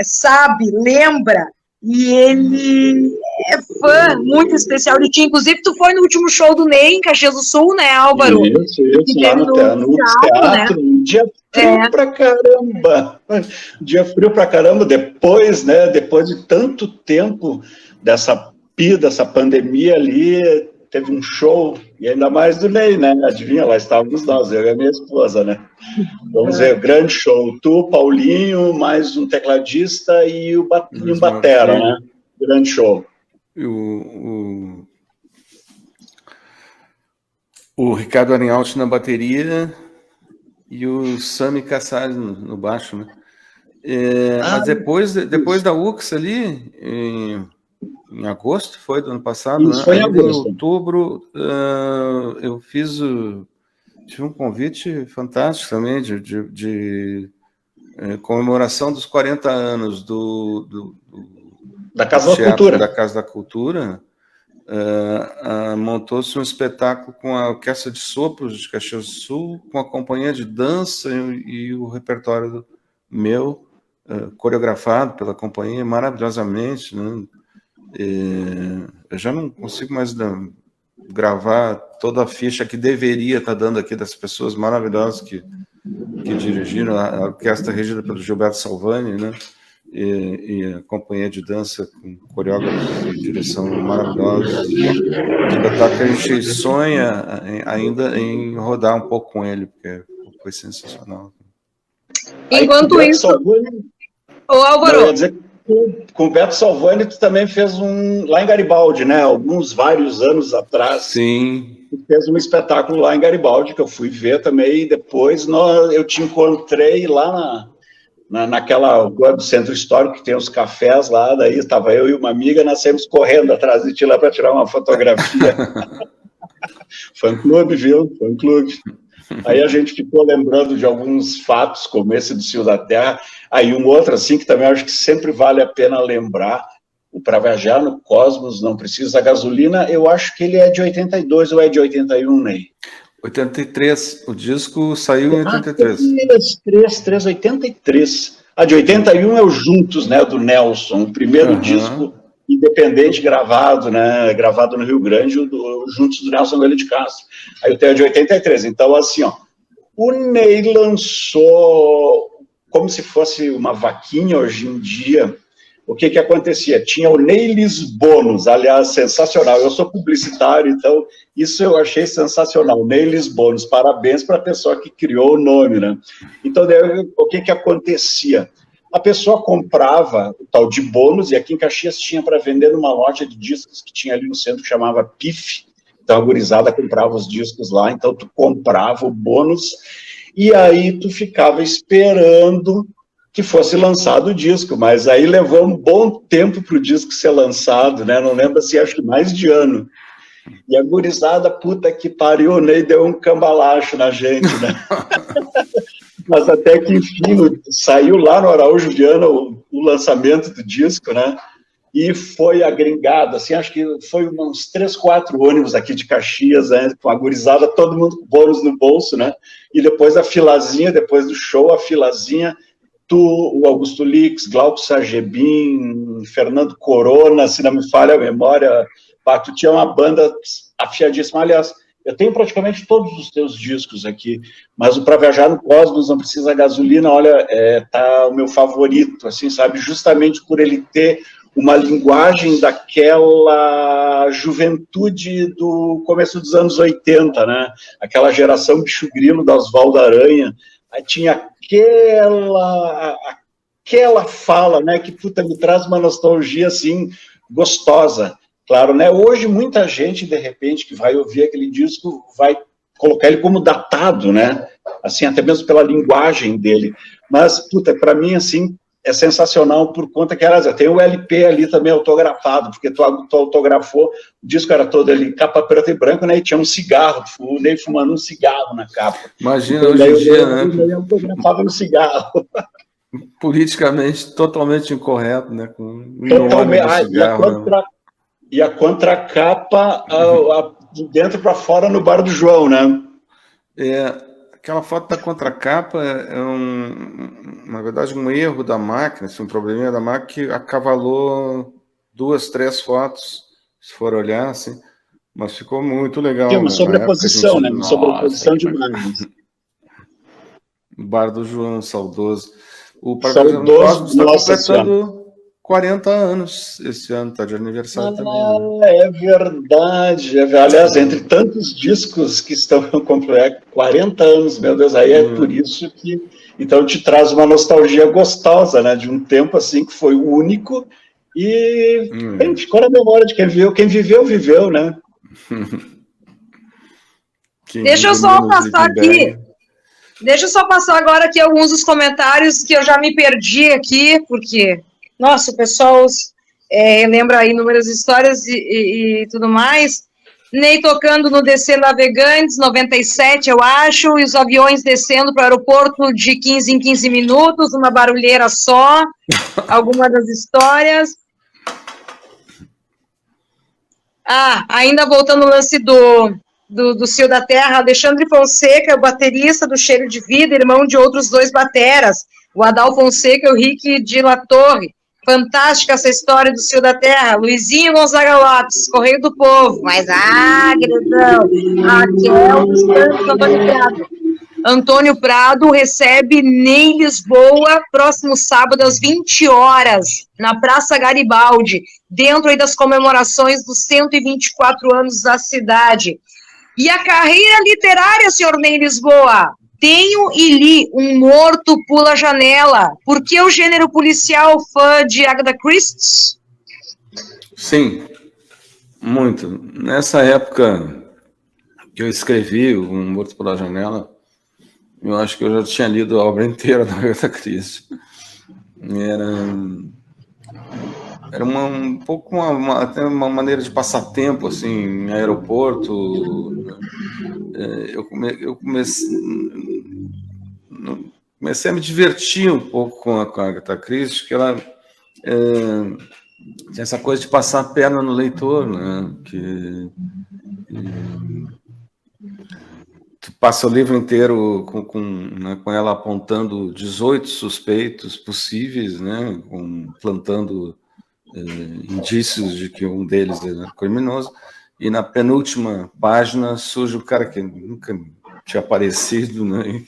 sabe, lembra, e ele é fã muito especial de ti. Inclusive, tu foi no último show do Ney em Caxias do Sul, né, Álvaro? Isso, lá no teatro, né? Um dia frio pra caramba. Dia frio pra caramba, depois de tanto tempo dessa pandemia ali, teve um show, e ainda mais do Ney, né? Adivinha, lá estávamos nós, eu e a minha esposa, né? Vamos ver, grande show. Tu, Paulinho, mais um tecladista e um batera, né? Grande show. O Ricardo Arinhalti na bateria e o Sami Kassari no baixo, né? Mas depois da UX ali, em agosto, foi do ano passado, isso, né? Foi em agosto. Em outubro, eu tive um convite fantástico também de comemoração dos 40 anos da Casa da Cultura. Da Casa da Cultura. Montou-se um espetáculo com a Orquestra de Sopros de Caxias do Sul, com a companhia de dança e o repertório meu, coreografado pela companhia maravilhosamente, né? Eu já não consigo mais gravar toda a ficha que deveria estar dando aqui das pessoas maravilhosas que dirigiram a orquestra regida pelo Gilberto Salvani, né? E a companhia de dança com coreógrafos de direção maravilhosos. Que a gente sonha ainda em rodar um pouco com ele, porque foi sensacional. Enquanto isso, o Álvaro, com o Beto Salvani, tu também fez lá em Garibaldi, né? Vários anos atrás. Sim. Tu fez um espetáculo lá em Garibaldi, que eu fui ver também, e depois eu te encontrei lá naquela rua do Centro Histórico, que tem os cafés lá, daí estava eu e uma amiga, nós saímos correndo atrás de ti lá para tirar uma fotografia. Fã-clube, viu? Fã-clube. Aí a gente ficou lembrando de alguns fatos, como esse do Cio da Terra. Aí um outro, assim, que também acho que sempre vale a pena lembrar, o Pra Viajar no Cosmos Não Precisa Gasolina, eu acho que ele é de 82 ou é de 81, Ney? 83, o disco saiu em 83. 83. A de 81 é o Juntos, né, do Nelson, o primeiro disco independente gravado, né, gravado no Rio Grande, o Juntos do Nelson Velho de Castro. Aí eu tenho a de 83, então assim, ó, O Ney lançou como se fosse uma vaquinha hoje em dia. O que acontecia? Tinha o Neylis Bônus, aliás, sensacional. Eu sou publicitário, então isso eu achei sensacional. Neylis Bônus, parabéns para a pessoa que criou o nome, né? Então, o que acontecia? A pessoa comprava o tal de bônus, e aqui em Caxias tinha para vender numa loja de discos que tinha ali no centro, que chamava PIF. Então, a gurizada comprava os discos lá, então tu comprava o bônus, e aí tu ficava esperando que fosse lançado o disco, mas aí levou um bom tempo para o disco ser lançado, né? Não lembro se acho que mais de ano. E a gurizada, puta que pariu, o Ney deu um cambalacho na gente, né? Mas até que, enfim, saiu lá no Araújo Viana o lançamento do disco, né? E foi agringado, assim, acho que foi uns 3, 4 ônibus aqui de Caxias, né? Com a gurizada, todo mundo com bônus no bolso, né? E depois a filazinha, depois do show, a filazinha, o Augusto Lix, Glauco Sagebin, Fernando Corona, se não me falha a memória, tu tinha uma banda afiadíssima. Aliás, eu tenho praticamente todos os teus discos aqui, mas o Pra Viajar no Cosmos, Não Precisa Gasolina, olha, tá o meu favorito, assim, sabe? Justamente por ele ter uma linguagem daquela juventude do começo dos anos 80, né? Aquela geração bicho grilo da Oswaldo Aranha. Aí tinha aquela fala, né, que, puta, me traz uma nostalgia, assim, gostosa. Claro, né, hoje muita gente, de repente, que vai ouvir aquele disco, vai colocar ele como datado, né, assim, até mesmo pela linguagem dele. Mas, puta, para mim, assim, é sensacional por conta que, aliás, tem o LP ali também autografado, porque tu autografou, o disco era todo ali, capa preta e branco, né, e tinha um cigarro, o Ney fumando um cigarro na capa. Imagina, então, hoje em dia, né? Ele autografava no cigarro. Politicamente totalmente incorreto, né? Totalmente. E a contracapa de dentro para fora no bar do João, né? Aquela foto da contracapa na verdade, um erro da máquina, assim, um probleminha da máquina que acavalou 2, 3 fotos, se for olhar, assim, mas ficou muito legal. Tem uma sobreposição, né? Uma sobreposição de imagens. O bar do João, saudoso. O Saudoso, está completando 40 anos esse ano, está de aniversário também. Né? É verdade. Aliás, entre tantos discos que estão completos, 40 anos, meu Deus, aí é por isso que... Então te traz uma nostalgia gostosa, né? De um tempo assim que foi único e ficou na memória de quem viveu, viveu, né? Deixa eu só passar aqui. Deixa eu só passar agora aqui alguns dos comentários que eu já me perdi aqui, porque, nossa, o pessoal lembra aí inúmeras histórias e tudo mais. Ney tocando no DC Navegantes, 97, eu acho, e os aviões descendo para o aeroporto de 15 em 15 minutos, uma barulheira só, algumas das histórias. Ainda voltando no lance do Cio da Terra, Alexandre Fonseca, o baterista do Cheiro de Vida, irmão de outros 2 bateras, o Adal Fonseca e o Rick de La Torre. Fantástica essa história do Cio da Terra. Luizinho Gonzaga Lopes, Correio do Povo. Mas, queridão, Raquel dos Santos, Antônio Prado. Antônio Prado recebe Ney Lisboa, próximo sábado, às 20 horas, na Praça Garibaldi, dentro aí das comemorações dos 124 anos da cidade. E a carreira literária, senhor Ney Lisboa? Tenho e li Um Morto Pula a Janela. Por que o gênero policial fã de Agatha Christie? Sim, muito. Nessa época que eu escrevi Um Morto Pula a Janela, eu acho que eu já tinha lido a obra inteira da Agatha Christie. Era um pouco uma maneira de passar tempo, assim, em aeroporto. Eu comecei a me divertir um pouco com a Agatha Christie, que ela tinha essa coisa de passar a perna no leitor, né? Tu passa o livro inteiro com ela apontando 18 suspeitos possíveis, né? Plantando indícios de que um deles é criminoso, e na penúltima página surge o cara que nunca tinha aparecido, né?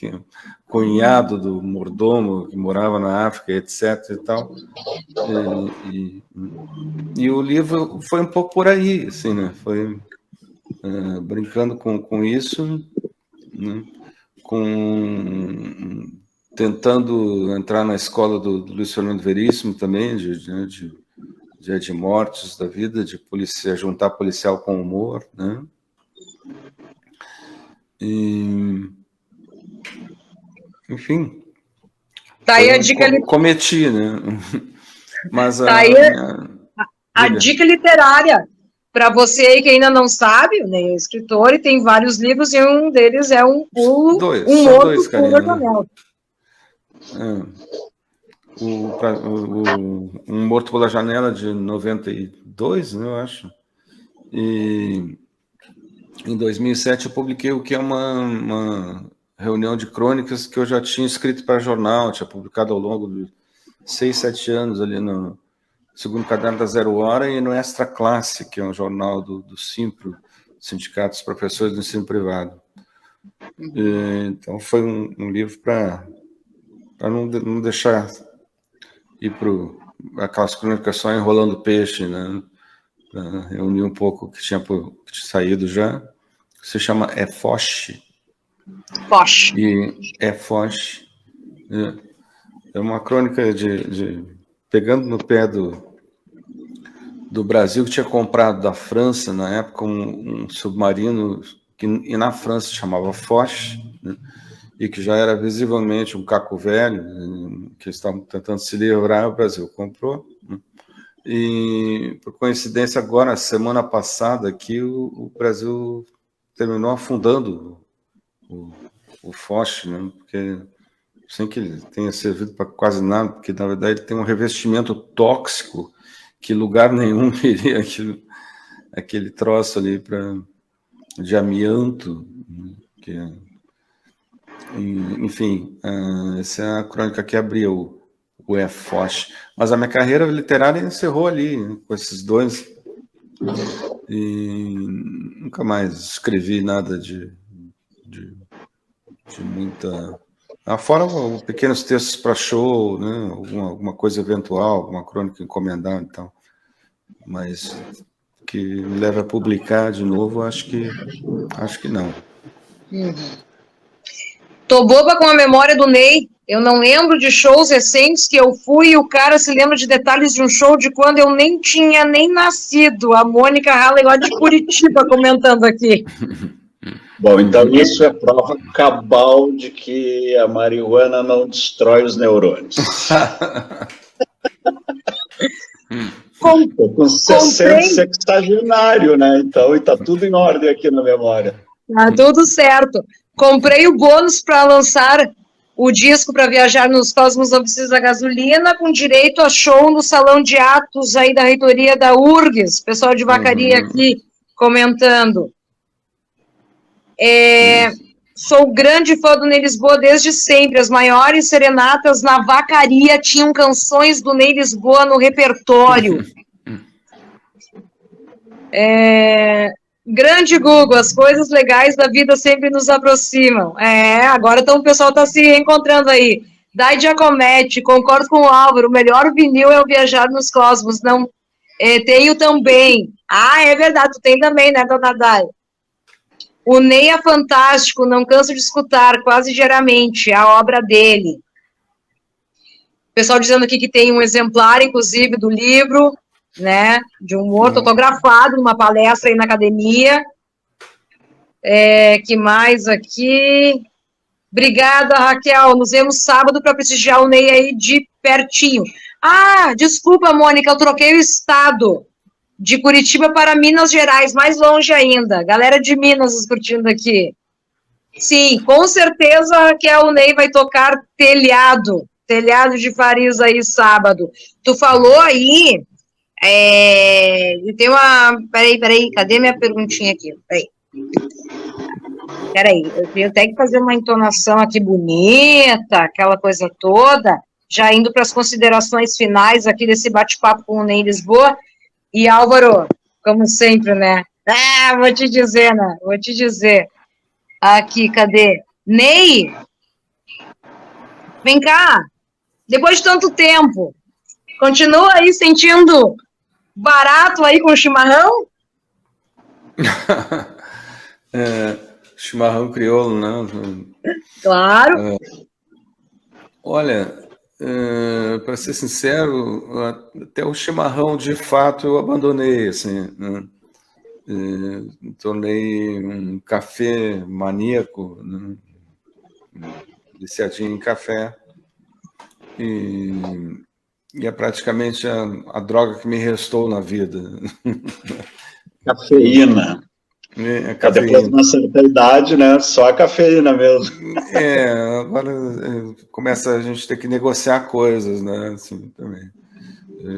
Cunhado do mordomo que morava na África, etc. e tal. E o livro foi um pouco por aí, assim, né? Foi brincando com isso, né? Tentando entrar na escola do Luiz Fernando Veríssimo também, de mortes da vida, de juntar policial com humor, né? Enfim. Tá aí a dica cometi, né? Mas tá aí a dica literária para você aí que ainda não sabe, né, é escritor e tem vários livros e um deles é um Morto pela Janela. Um Morto pela Janela de 92, né, eu acho. E em 2007 eu publiquei o que é uma reunião de crônicas que eu já tinha escrito para jornal, tinha publicado ao longo de 6, 7 anos ali no segundo caderno da Zero Hora e no Extra Classe, que é um jornal do Simpro, Sindicato dos Professores do Ensino Privado. Então foi um livro para não deixar ir para aquelas crônicas só enrolando peixe, né? Para reunir um pouco o que tinha saído já. Se chama Foch. Foch. E Foch. É uma crônica pegando no pé do Brasil, que tinha comprado da França, na época, um submarino que na França se chamava Foch, né, e que já era visivelmente um caco velho, né, que estavam tentando se livrar, o Brasil comprou. Né, e, por coincidência, agora, semana passada, aqui, o Brasil terminou afundando o Foch, né, porque sem que ele tenha servido para quase nada, porque, na verdade, ele tem um revestimento tóxico que lugar nenhum queria aquele troço ali de amianto, né, enfim, essa é a crônica que abriu o Foch. Mas a minha carreira literária encerrou ali, né, com esses dois, e nunca mais escrevi nada de muita... Fora pequenos textos para show, né? Alguma coisa eventual, alguma crônica encomendada e tal. Mas que me leva a publicar de novo, acho que não. Tô boba com a memória do Ney. Eu não lembro de shows recentes que eu fui e o cara se lembra de detalhes de um show de quando eu nem tinha nem nascido. A Mônica Halley lá de Curitiba comentando aqui. Bom, então isso é prova cabal de que a marihuana não destrói os neurônios. Estou com 60 sexagenário, né? Então, e tá tudo em ordem aqui na memória. Tá tudo certo. Comprei o bônus para lançar o disco para viajar nos Cosmos Não Precisa da Gasolina, com direito a show no Salão de Atos aí da reitoria da URGS. Pessoal de Vacaria aqui comentando. Sou grande fã do Ney Lisboa desde sempre. As maiores serenatas na Vacaria tinham canções do Ney Lisboa no repertório. Grande Google, as coisas legais da vida sempre nos aproximam. Agora então o pessoal está se reencontrando aí. Dai Giacometti, concordo com o Álvaro, o melhor vinil é o Viajar nos Cosmos. Não, tenho também. É verdade, tu tem também, né, dona Dai? O Ney é fantástico, não canso de escutar, quase diariamente, a obra dele. O pessoal dizendo aqui que tem um exemplar, inclusive, do livro, né, de um morto autografado, numa palestra aí na academia. Que mais aqui? Obrigada, Raquel. Nos vemos sábado para prestigiar o Ney aí de pertinho. Desculpa, Mônica, eu troquei o estado. De Curitiba para Minas Gerais, mais longe ainda. Galera de Minas curtindo aqui. Sim, com certeza que o Ney vai tocar Telhado de Farias aí sábado. Tu falou aí, tem uma... Peraí, cadê minha perguntinha aqui? Peraí, eu tenho até que fazer uma entonação aqui bonita, aquela coisa toda, já indo para as considerações finais aqui desse bate-papo com o Ney Lisboa. E Álvaro, como sempre, né? Vou te dizer, né? Aqui, cadê? Ney, vem cá. Depois de tanto tempo, continua aí sentindo barato aí com o chimarrão? Chimarrão crioulo, né? Claro. Olha, para ser sincero, até o chimarrão, de fato, eu abandonei, assim, né? Tornei um café maníaco, né? Viciadinho em café, e é praticamente a droga que me restou na vida. Cafeína. Depois de uma certa idade, né? Só a cafeína mesmo. Agora começa a gente ter que negociar coisas, né? Assim, também.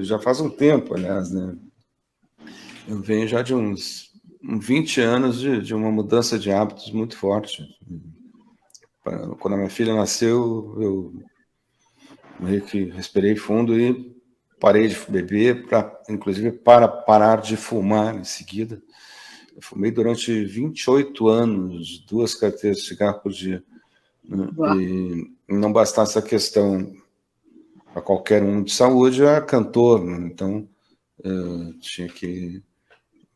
Já faz um tempo, aliás, né? Eu venho já de uns 20 anos de uma mudança de hábitos muito forte. Quando a minha filha nasceu, eu meio que respirei fundo e parei de beber, inclusive para parar de fumar em seguida. Eu fumei durante 28 anos, 2 carteiras de cigarro por dia. Né? E não bastasse a questão para qualquer um de saúde, eu era cantor, né? Então tinha que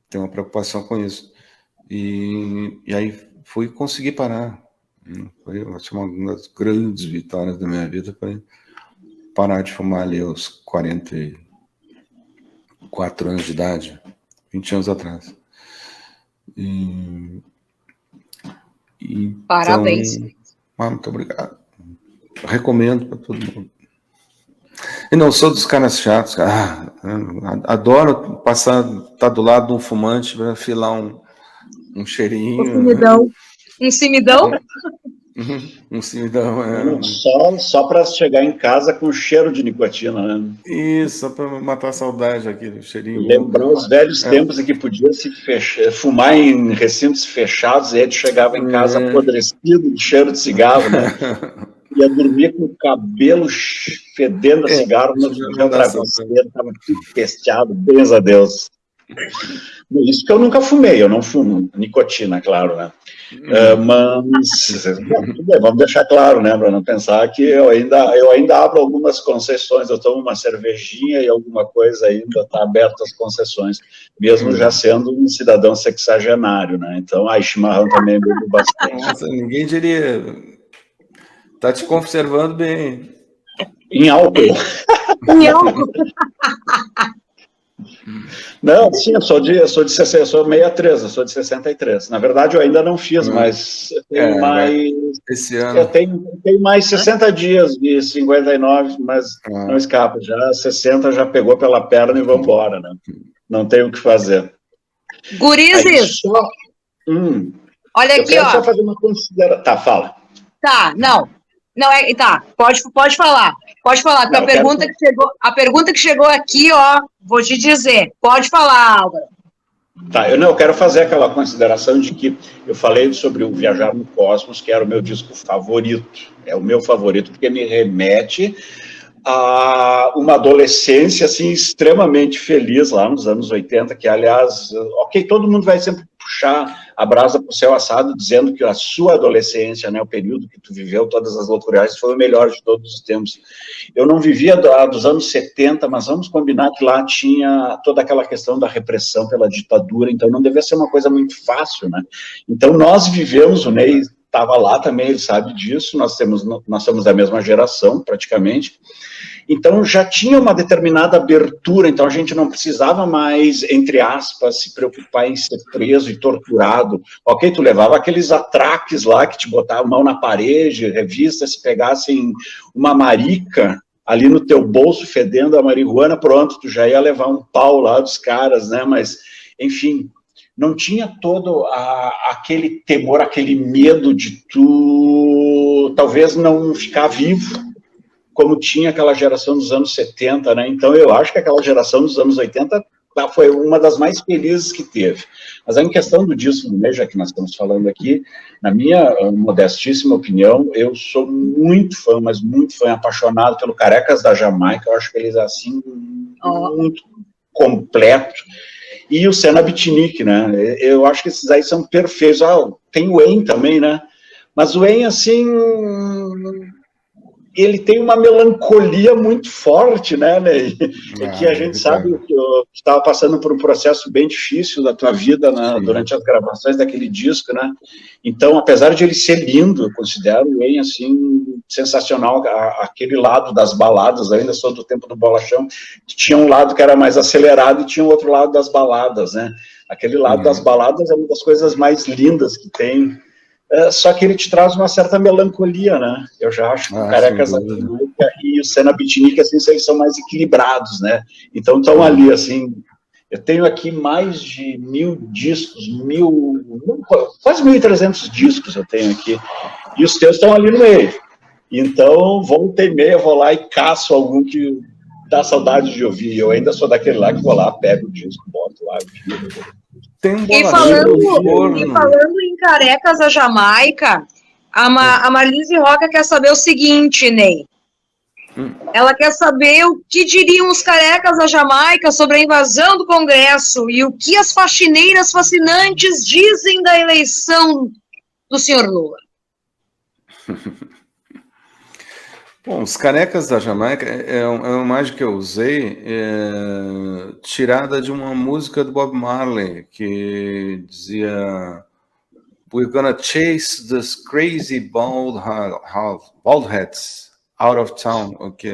ter uma preocupação com isso. E aí fui conseguir parar. Foi uma das grandes vitórias da minha vida, foi parar de fumar ali aos 44 anos de idade, 20 anos atrás. Parabéns. Muito obrigado. Eu recomendo para todo mundo. E não sou dos caras chatos. Adoro estar do lado de um fumante para filar um cheirinho. Um cimidão? Um cimidão, Só para chegar em casa com cheiro de nicotina, né? Isso, só para matar a saudade aqui, o cheirinho. Lembrar os velhos tempos em que podia se fumar em recintos fechados e a gente chegava em casa apodrecido de cheiro de cigarro, né? Ia dormir com o cabelo fedendo a cigarro, no travesseiro, estava tudo pesteado, bens a Deus. Isso que eu nunca fumei, eu não fumo nicotina, claro, né? Mas vamos deixar claro, né, para não pensar que eu ainda abro algumas concessões, eu tomo uma cervejinha e alguma coisa ainda está aberta às concessões, mesmo já sendo um cidadão sexagenário, né? Então, chimarrão também bebo bastante. Nossa, ninguém diria. Tá te conservando bem. Em álcool. Em álcool. Não, sim, eu sou 63, eu sou de 63. Na verdade, eu ainda não fiz, mas eu tenho mais. Esse ano. Eu tenho mais 60 dias de 59, mas não escapa. Já 60 já pegou pela perna e vamos embora, né? Não tem o que fazer. Gurizes! Olha aqui, ó. Eu quero só fazer uma consideração. Tá, fala. Tá, não. Não, tá, pode falar. Pode falar, porque a pergunta que chegou aqui, ó, vou te dizer. Pode falar, Álvaro. Tá, eu quero fazer aquela consideração de que eu falei sobre o Viajar no Cosmos, que era o meu disco favorito. É o meu favorito, porque me remete a uma adolescência, assim, extremamente feliz lá nos anos 80, que, aliás, todo mundo vai sempre puxar a brasa para o céu assado, dizendo que a sua adolescência, né, o período que tu viveu, todas as loucuras, foi o melhor de todos os tempos. Eu não vivia dos anos 70, mas vamos combinar que lá tinha toda aquela questão da repressão pela ditadura, então não devia ser uma coisa muito fácil, né? Então nós vivemos, o Ney estava lá também, ele sabe disso, nós somos da mesma geração, praticamente. Então, já tinha uma determinada abertura, então a gente não precisava mais, entre aspas, se preocupar em ser preso e torturado. Ok, tu levava aqueles atraques lá que te botavam mão na parede, revista, se pegassem uma marica ali no teu bolso fedendo a marihuana, pronto, tu já ia levar um pau lá dos caras, né? Mas, enfim, não tinha todo aquele temor, aquele medo de tu talvez não ficar vivo, como tinha aquela geração dos anos 70, né? Então, eu acho que aquela geração dos anos 80 foi uma das mais felizes que teve. Mas em questão do disco, né, já que nós estamos falando aqui, na minha modestíssima opinião, eu sou muito fã, mas muito fã, apaixonado pelo Carecas da Jamaica. Eu acho que eles, assim, muito completo. e o Senna Bitinic, né? Eu acho que esses aí são perfeitos. Tem o En também, né? Mas o En, assim, ele tem uma melancolia muito forte, né, Ney? Que a gente sabe que eu estava passando por um processo bem difícil da tua vida, né, durante as gravações daquele disco, né? Então, apesar de ele ser lindo, eu considero o En, assim, sensacional. Aquele lado das baladas, ainda sou do tempo do Bolachão, tinha um lado que era mais acelerado e tinha um outro lado das baladas, né? Aquele lado das baladas é uma das coisas mais lindas que tem. Só que ele te traz uma certa melancolia, né? Eu já acho que o Carecas e o Senna Bitinic, assim, eles são mais equilibrados, né? Então estão ali, assim. Eu tenho aqui mais de 1000 discos, quase 1.300 discos eu tenho aqui, e os teus estão ali no meio. Então, volta e meia, eu vou lá e caço algum que dá saudade de ouvir. Eu ainda sou daquele lá que vou lá, pego o disco, boto lá. Tem um e falando em Carecas da Jamaica, a Marlise Roca quer saber o seguinte, Ney. Ela quer saber o que diriam os carecas da Jamaica sobre a invasão do Congresso e o que as faxineiras fascinantes dizem da eleição do senhor Lula. Bom, os carecas da Jamaica é uma imagem que eu usei, tirada de uma música do Bob Marley, que dizia "We're gonna chase this crazy bald heads out of town", o que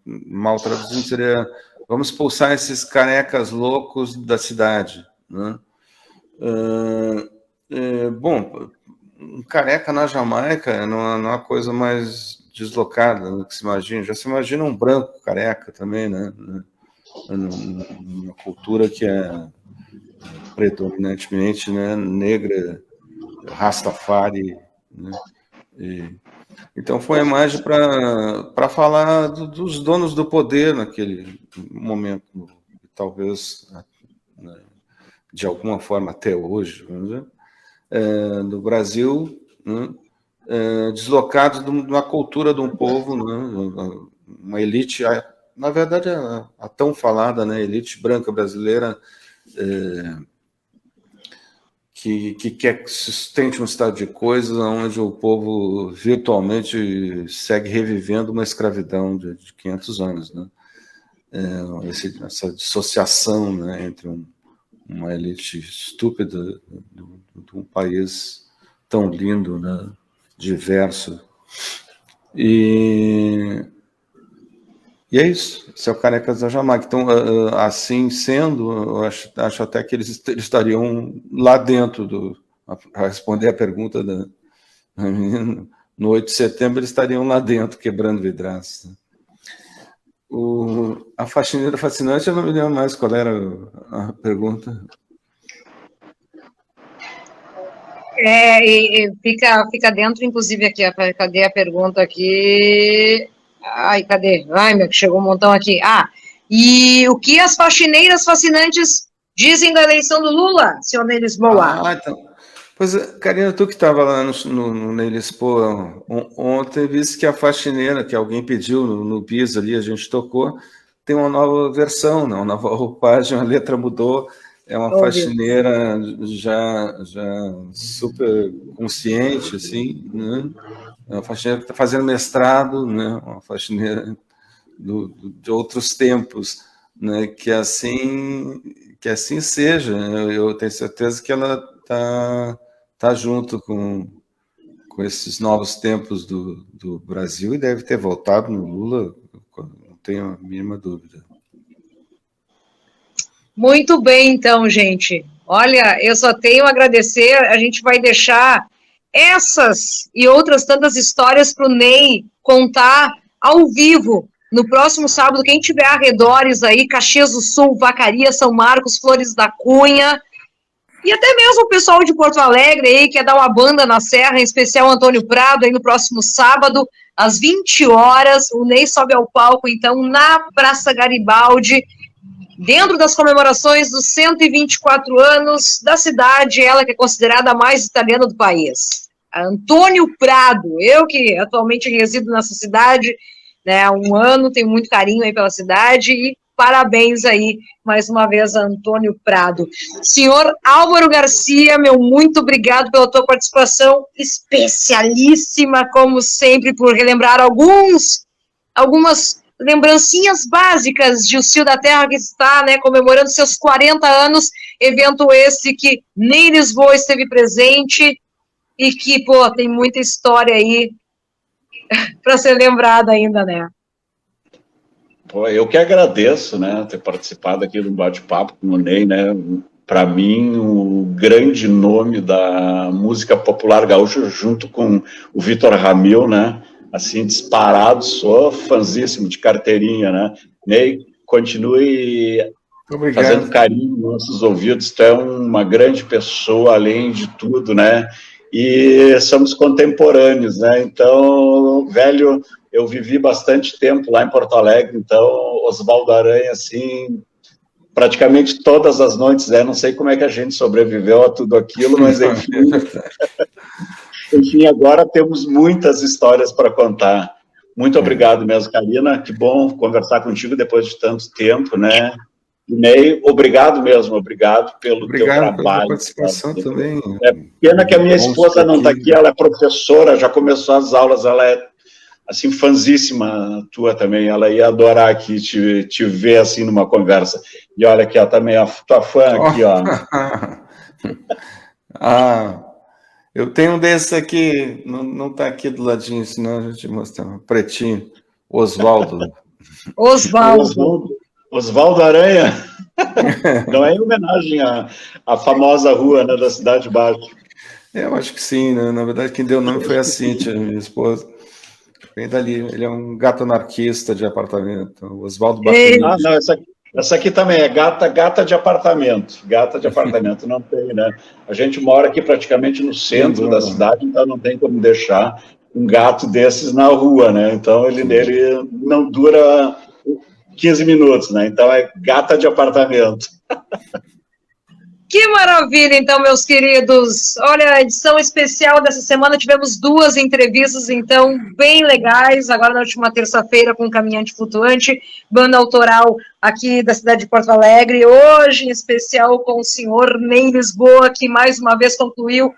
mal traduzindo seria "vamos expulsar esses carecas loucos da cidade", né? Bom, um careca na Jamaica não é uma coisa mais deslocada, né, que se imagina. Já se imagina um branco careca também, né? Uma cultura que é predominantemente, né, negra, Rastafari, né? Então foi a imagem para falar dos donos do poder naquele momento, talvez, né, de alguma forma até hoje, vamos dizer, do Brasil, né, deslocados de uma cultura de um povo, né, uma elite, na verdade a tão falada, né, elite branca brasileira, que quer que sustente um estado de coisas onde o povo virtualmente segue revivendo uma escravidão de 500 anos, né? Essa dissociação, né, entre uma elite estúpida de um país tão lindo, né, diverso. E é isso, esse é o Carecas da Jamaica. Então, assim sendo, eu acho até que eles estariam lá dentro para responder a pergunta da menina, no 8 de setembro eles estariam lá dentro, quebrando vidraças. A faxineira fascinante, eu não me lembro mais qual era a pergunta. Fica dentro, inclusive, aqui. Cadê a pergunta aqui? Ai, cadê? Ai, meu, que chegou um montão aqui. E o que as faxineiras fascinantes dizem da eleição do Lula, senhor Ney Lisboa? Então. Pois, Karina, tu que estava lá no Ney Lisboa ontem, disse que a faxineira, que alguém pediu no bis ali, a gente tocou, tem uma nova versão, né? Uma nova roupagem, a letra mudou, é uma faxineira já super consciente, assim, né? É uma faxineira que está fazendo mestrado, né? Uma faxineira de outros tempos, né? Que assim seja. Eu tenho certeza que ela está junto com esses novos tempos do Brasil e deve ter voltado no Lula, não tenho a mínima dúvida. Muito bem, então, gente. Olha, eu só tenho a agradecer, a gente vai deixar essas e outras tantas histórias para o Ney contar ao vivo no próximo sábado. Quem tiver arredores aí, Caxias do Sul, Vacaria, São Marcos, Flores da Cunha, e até mesmo o pessoal de Porto Alegre aí, quer dar uma banda na Serra, em especial Antônio Prado, aí no próximo sábado, às 20 horas, o Ney sobe ao palco, então, na Praça Garibaldi, dentro das comemorações dos 124 anos da cidade, ela que é considerada a mais italiana do país. A Antônio Prado, eu que atualmente resido nessa cidade, né, há um ano, tenho muito carinho aí pela cidade, e parabéns aí, mais uma vez, a Antônio Prado. Senhor Álvaro Garcia, meu muito obrigado pela tua participação especialíssima, como sempre, por relembrar algumas lembrancinhas básicas de O Cio da Terra, que está, né, comemorando seus 40 anos, evento esse que nem Lisboa esteve presente e que, pô, tem muita história aí para ser lembrada ainda, né? Pô, eu que agradeço, né, ter participado aqui do bate-papo com o Ney, né, para mim, o grande nome da música popular gaúcha, junto com o Vitor Ramil, né, assim, disparado, sou fãzíssimo de carteirinha, né, Ney, continue fazendo carinho nos nossos ouvidos, tu é uma grande pessoa, além de tudo, né, e somos contemporâneos, né, então, velho, eu vivi bastante tempo lá em Porto Alegre, então, Osvaldo Aranha, assim, praticamente todas as noites, né, não sei como é que a gente sobreviveu a tudo aquilo, mas enfim, enfim, agora temos muitas histórias para contar. Muito obrigado mesmo, Karina, que bom conversar contigo depois de tanto tempo, né, Ney, obrigado mesmo, obrigado pelo teu trabalho. Pela participação também. É pena que a minha esposa não está aqui, ela é professora, já começou as aulas, ela é, assim, fãzíssima tua também, ela ia adorar aqui te ver, assim, numa conversa. E olha aqui, ó, também, a tua fã aqui, ó. Eu tenho um desses aqui, não está aqui do ladinho, senão a gente mostra, pretinho, Osvaldo. Osvaldo Aranha, não é em homenagem à famosa rua, né, da Cidade Baixa. Eu acho que sim, né? Na verdade quem deu o nome foi a Cíntia, minha esposa. Vem dali, ele é um gato anarquista de apartamento, Osvaldo Bacanite. Ah, não, essa aqui também é gata de apartamento, não tem, né? A gente mora aqui praticamente no centro da cidade, então não tem como deixar um gato desses na rua, né? Então ele não dura 15 minutos, né? Então é gata de apartamento. Que maravilha, então, meus queridos. Olha, a edição especial dessa semana, tivemos 2 entrevistas, então, bem legais. Agora, na última terça-feira, com o Caminhante Flutuante, banda autoral aqui da cidade de Porto Alegre. Hoje, em especial, com o senhor Ney Lisboa, que mais uma vez concluiu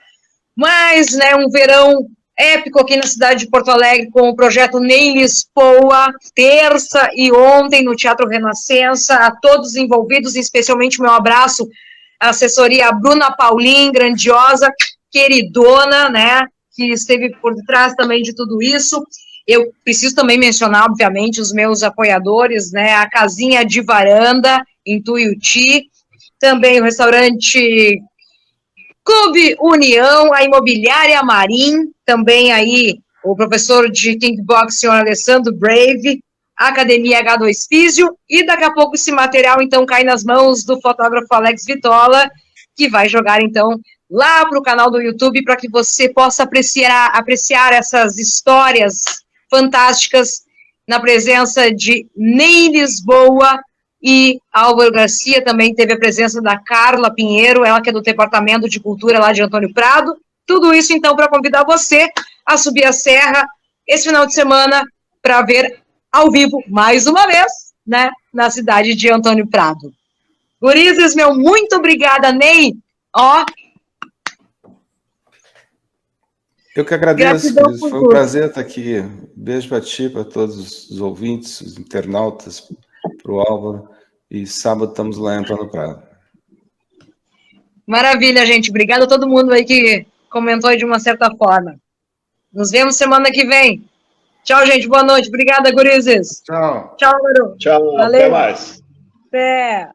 mais, né, um verão épico aqui na cidade de Porto Alegre, com o projeto Ney Lisboa, terça e ontem no Teatro Renascença. A todos envolvidos, especialmente meu abraço a assessoria Bruna Paulin, grandiosa, queridona, né, que esteve por trás também de tudo isso. Eu preciso também mencionar, obviamente, os meus apoiadores, né, a Casinha de Varanda, em Tuiuti, também o restaurante Clube União, a Imobiliária Marim, também aí o professor de kickbox, senhor Alessandro Brave, a Academia H2 Físio, e daqui a pouco esse material, então, cai nas mãos do fotógrafo Alex Vitola, que vai jogar, então, lá para o canal do YouTube, para que você possa apreciar essas histórias fantásticas na presença de Ney Lisboa e Álvaro Garcia. Também teve a presença da Carla Pinheiro, ela que é do Departamento de Cultura lá de Antônio Prado. Tudo isso, então, para convidar você a subir a serra esse final de semana para ver ao vivo, mais uma vez, né, na cidade de Antônio Prado. Gurizes, meu muito obrigada, Ney. Ó. Eu que agradeço, foi um prazer estar aqui. Beijo para ti, para todos os ouvintes, os internautas, para o Álvaro. E sábado estamos lá em Antônio Prado. Maravilha, gente. Obrigado a todo mundo aí que comentou de uma certa forma. Nos vemos semana que vem. Tchau, gente. Boa noite. Obrigada, gurizes. Tchau. Tchau, Maru. Tchau. Valeu. Até mais. Até.